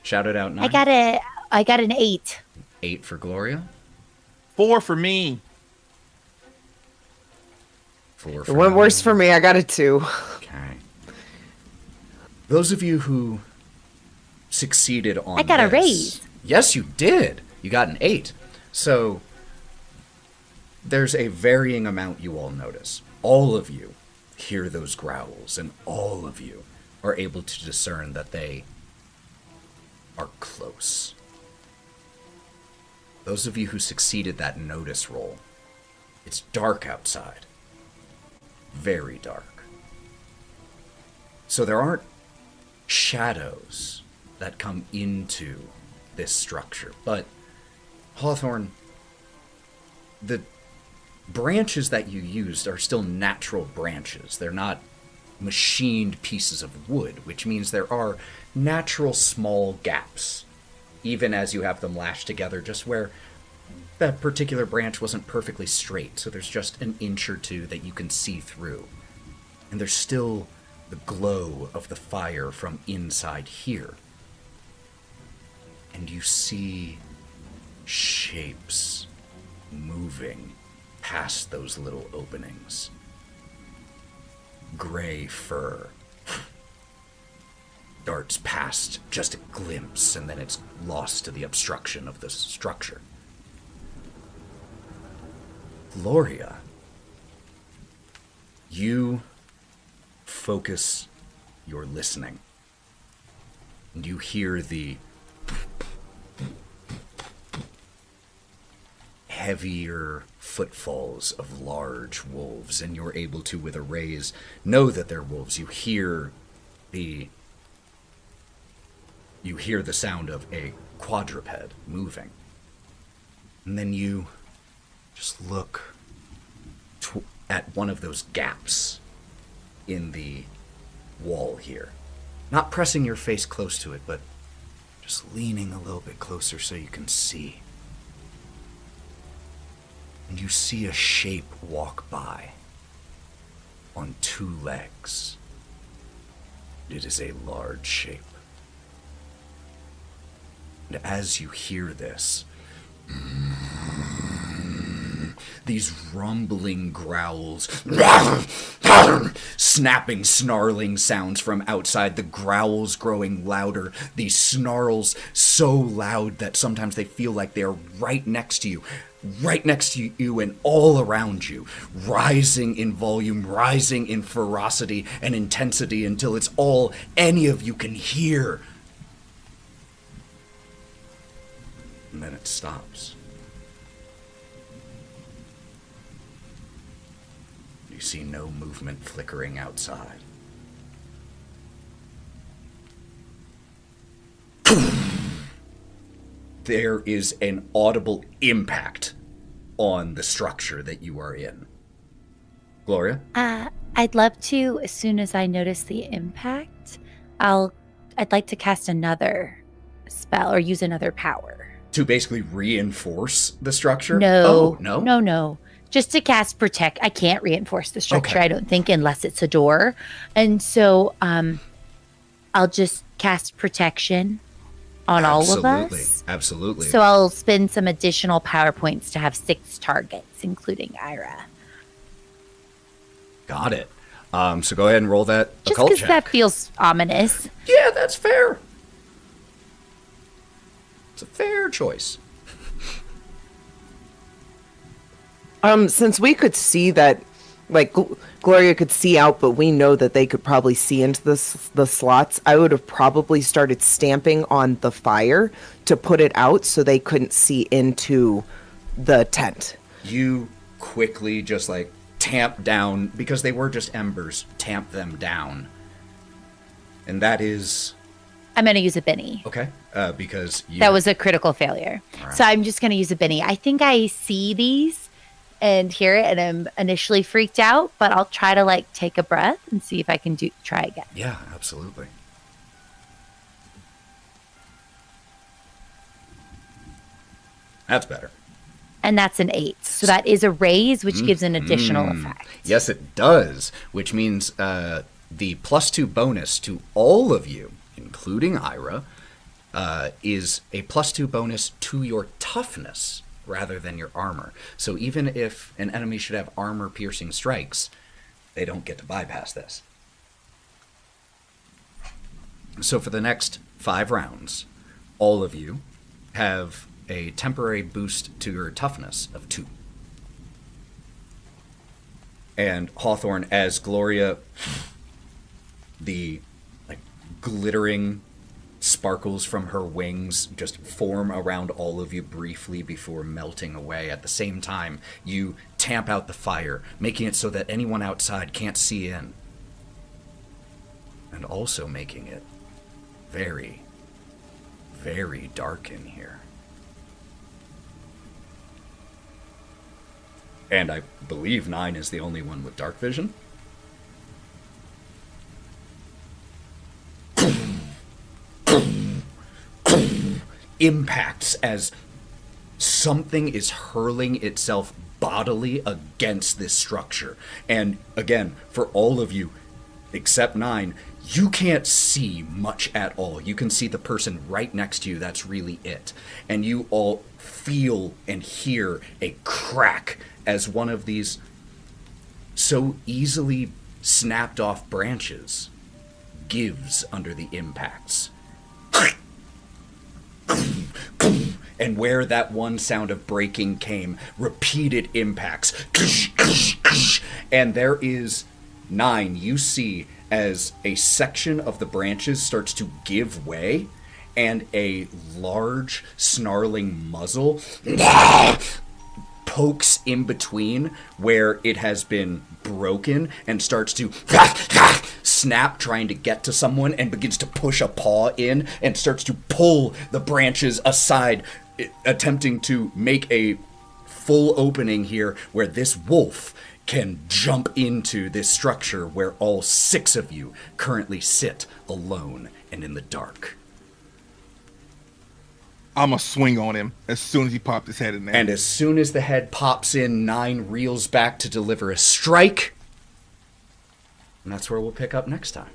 Shout it out, Nyne. I got an 8. 8 for Gloria. 4 for me. 4 It for went worse Nyne. for me. I got a 2. Okay. Those of you who succeeded on I got a this- raise. Yes, you did. You got an 8. So there's a varying amount you all notice. All of you hear those growls, and all of you are able to discern that they are close. Those of you who succeeded that notice roll, it's dark outside. Very dark. So there aren't shadows that come into this structure. But, Hawthorne, the branches that you used are still natural branches. They're not machined pieces of wood, which means there are natural small gaps, even as you have them lashed together, just where that particular branch wasn't perfectly straight. So there's just an inch or two that you can see through. And there's still the glow of the fire from inside here. And you see shapes moving past those little openings. Gray fur darts past just a glimpse, and then it's lost to the obstruction of the structure. Gloria, you focus your listening, and you hear the heavier footfalls of large wolves, and you're able to, with a raise, know that they're wolves. You hear the sound of a quadruped moving. And then you just look at one of those gaps in the wall here. Not pressing your face close to it, but just leaning a little bit closer so you can see. And you see a shape walk by on 2 legs. It is a large shape. And as you hear this, these rumbling growls, snapping, snarling sounds from outside, the growls growing louder, these snarls so loud that sometimes they feel like they're right next to you and all around you, rising in volume, rising in ferocity and intensity until it's all any of you can hear. And then it stops. You see no movement flickering outside. There is an audible impact on the structure that you are in. Gloria? I'd love to, as soon as I notice the impact, I'd like to cast another spell or use another power. To basically reinforce the structure? No. Oh, no? No. Just to cast protect. I can't reinforce the structure, Okay. I don't think, unless it's a door. And so I'll just cast protection on all of us. Absolutely. So I'll spend some additional power points to have 6 targets, including Ira. Got it. So go ahead and roll that Just occult because check. that feels ominous. Yeah, that's fair. It's a fair choice. Since we could see that, like, Gloria could see out, but we know that they could probably see into the slots, I would have probably started stamping on the fire to put it out so they couldn't see into the tent. You quickly just, like, tamp down, because they were just embers, tamp them down. And that is... I'm going to use a Benny. Okay, because you... That was a critical failure. Right. So I'm just going to use a Benny. I think I see these and hear it, and I'm initially freaked out, but I'll try to, like, take a breath and see if I can try again. Yeah, absolutely. That's better. And that's an 8. So that is a raise, which gives an additional effect. Yes, it does, which means the +2 bonus to all of you, including Ira, is a +2 bonus to your toughness rather than your armor. So even if an enemy should have armor-piercing strikes, they don't get to bypass this. So for the next 5 rounds, all of you have a temporary boost to your toughness of 2. And Hawthorne, as Gloria, the glittering sparkles from her wings just form around all of you briefly before melting away. At the same time, you tamp out the fire, making it so that anyone outside can't see in. And also making it very, very dark in here. And I believe Nyne is the only one with dark vision. Impacts as something is hurling itself bodily against this structure. And again, for all of you, except Nyne, you can't see much at all. You can see the person right next to you, that's really it. And you all feel and hear a crack as one of these so easily snapped off branches gives under the impacts. And where that one sound of breaking came, repeated impacts. And there is Nyne, you see as a section of the branches starts to give way, and a large, snarling muzzle pokes in between where it has been broken and starts to snap, trying to get to someone, and begins to push a paw in and starts to pull the branches aside, attempting to make a full opening here where this wolf can jump into this structure where all 6 of you currently sit alone and in the dark. I'm going to swing on him as soon as he popped his head in there. And as soon as the head pops in, Nyne reels back to deliver a strike. And that's where we'll pick up next time.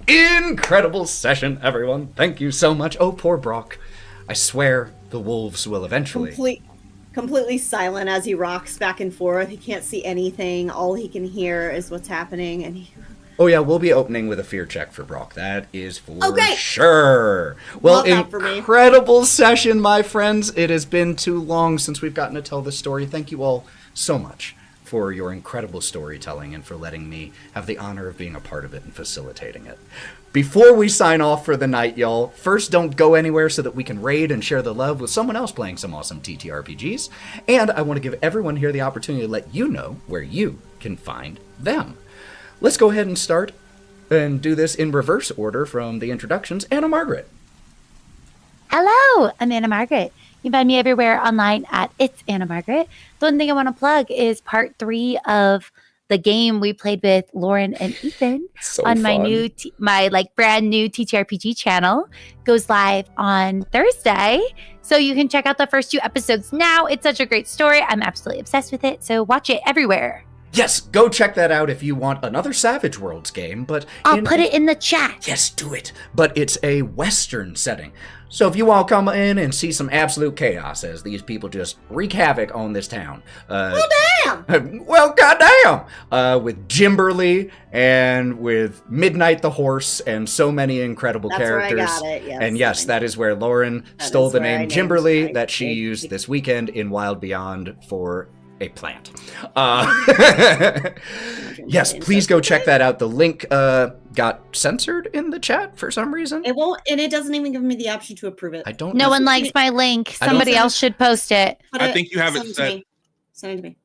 Incredible session, everyone. Thank you so much. Oh, poor Brawk. I swear the wolves will eventually... Completely silent as he rocks back and forth. He can't see anything. All he can hear is what's happening. And Oh yeah, we'll be opening with a fear check for Brawk. That is for great. Sure. Well, Love that for me. Incredible session, my friends. It has been too long since we've gotten to tell this story. Thank you all so much for your incredible storytelling and for letting me have the honor of being a part of it and facilitating it. Before we sign off for the night, y'all, first don't go anywhere so that we can raid and share the love with someone else playing some awesome TTRPGs. And I want to give everyone here the opportunity to let you know where you can find them. Let's go ahead and start and do this in reverse order from the introductions. Anna Margaret. Hello, I'm Anna Margaret. You can find me everywhere online at It's Anna Margaret. The one thing I want to plug is part 3 of the game we played with Lauren and Ethan on my new, brand new TTRPG channel. Goes live on Thursday. So you can check out the first 2 episodes now. It's such a great story. I'm absolutely obsessed with it. So watch it everywhere. Yes, go check that out if you want another Savage Worlds game, but... I'll put it in the chat. Yes, do it. But it's a Western setting. So if you all come in and see some absolute chaos as these people just wreak havoc on this town. well, damn! Well, goddamn! With Jimberly and with Midnight the Horse and so many incredible characters. That's where I got it, yes. And yes, that is where Lauren stole the name Jimberly that she used this weekend in Wild Beyond for a plant. Yes, please go check that out. The link got censored in the chat for some reason. It won't, and it doesn't even give me the option to approve it. I don't No one likes my link. Somebody else should post it. I think you have it set. Send it to me.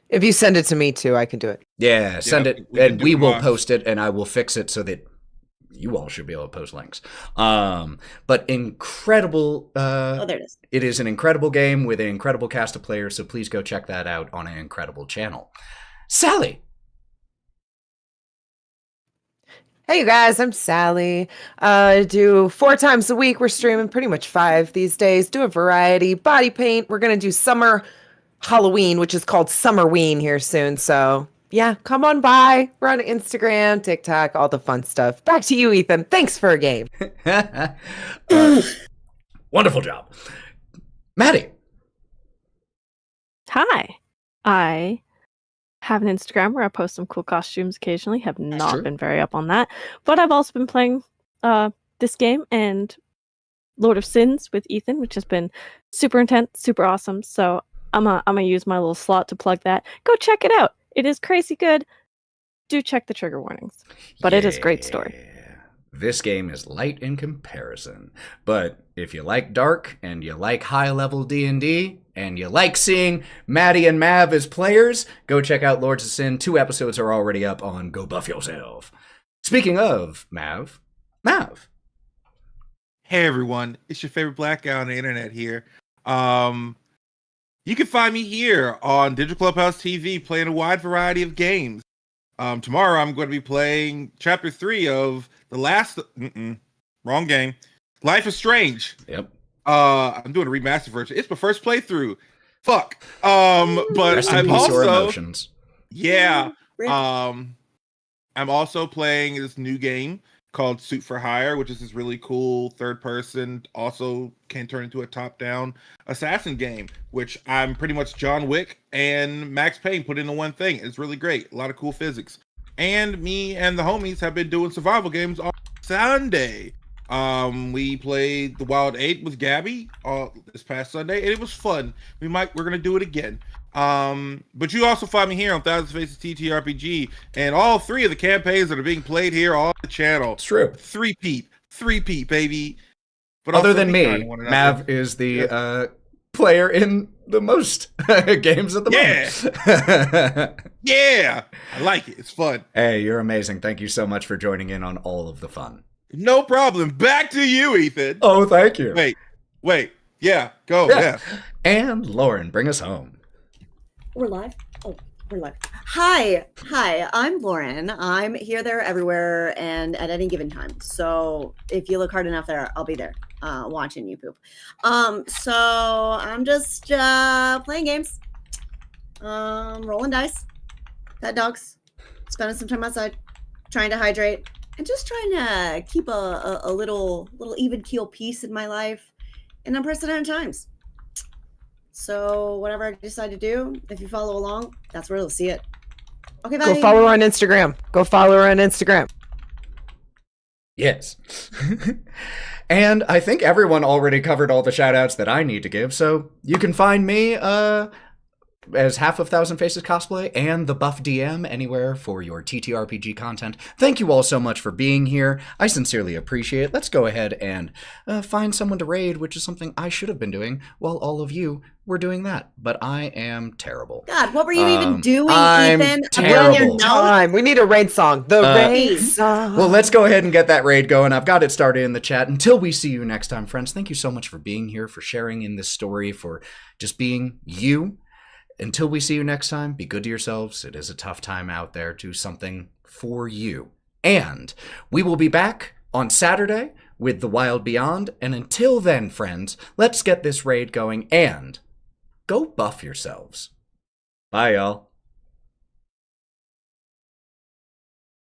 If you send it to me too, I can do it. Yeah, send it, and we will post it, and I will fix it so that you all should be able to post links. But incredible. Oh, there it is. It is an incredible game with an incredible cast of players, so please go check that out on an incredible channel. Sally. Hey you guys, I'm Sally. Do 4 times a week. We're streaming pretty much 5 these days. Do a variety. Body paint. We're gonna do summer Halloween, which is called Summerween here soon. So yeah, come on by. We're on Instagram, TikTok, all the fun stuff. Back to you, Ethan. Thanks for a game. Wonderful job. Matty. Hi. I have an Instagram where I post some cool costumes occasionally. Have not true. been very up on that. But I've also been playing this game and Lord of Sins with Ethan, which has been super intense, super awesome. So I'm gonna use my little slot to plug that. Go check it out. It is crazy good. Do check the trigger warnings. But it is a great story. This game is light in comparison, but if you like dark and you like high-level D&D and you like seeing Matty and Mav as players, go check out Lords of Sin. 2 episodes are already up on Go Buff Yourself. Speaking of Mav. Hey everyone, it's your favorite black guy on the internet here. You can find me here on DigitalClubhouseTV playing a wide variety of games. Tomorrow I'm going to be playing Chapter 3 of the last... wrong game. Life is Strange. Yep. I'm doing a remastered version. It's my first playthrough. Fuck. But Rest in I'm peace or also... emotions. Yeah. Rip. I'm also playing this new game called Suit for Hire, which is this really cool third person, also can turn into a top-down assassin game, which I'm pretty much John Wick and Max Payne put into one thing. It's really great. A lot of cool physics. And me and the homies have been doing survival games on Sunday. We played The Wild 8 with Gabby this past Sunday, and it was fun. We're gonna do it again. But you also find me here on Thousand Faces TTRPG, and all 3 of the campaigns that are being played here on the channel. It's true. Three-peat, baby. But Other also than be kind me, to one another. Mav is the player in the most games at the moment. Yeah, I like it. It's fun. Hey, you're amazing. Thank you so much for joining in on all of the fun. No problem. Back to you, Ethan. Oh, thank you. Wait. Yeah, go. Yeah. Yeah. And Lauren, bring us home. We're live. Oh, we're live. Hi, I'm Lauren. I'm here, there, everywhere, and at any given time. So if you look hard enough there, I'll be there, watching you poop. So I'm just playing games, rolling dice, pet dogs, spending some time outside, trying to hydrate, and just trying to keep a little even keel peace in my life in unprecedented times. So whatever I decide to do, if you follow along, that's where you'll see it. Okay, bye. Go follow her on Instagram. Yes. And I think everyone already covered all the shout outs that I need to give, so you can find me as half of Thousand Faces Cosplay and the Buff DM anywhere for your TTRPG content. Thank you all so much for being here. I sincerely appreciate it. Let's go ahead and find someone to raid, which is something I should have been doing while all of you were doing that. But I am terrible. God, what were you even doing, I'm Ethan? terrible. We need a raid song. The raid song. Well, let's go ahead and get that raid going. I've got it started in the chat. Until we see you next time, friends, thank you so much for being here, for sharing in this story, for just being you. Until we see you next time, be good to yourselves. It is a tough time out there. Do something for you. And we will be back on Saturday with The Wild Beyond. And until then, friends, let's get this raid going and go buff yourselves. Bye, y'all.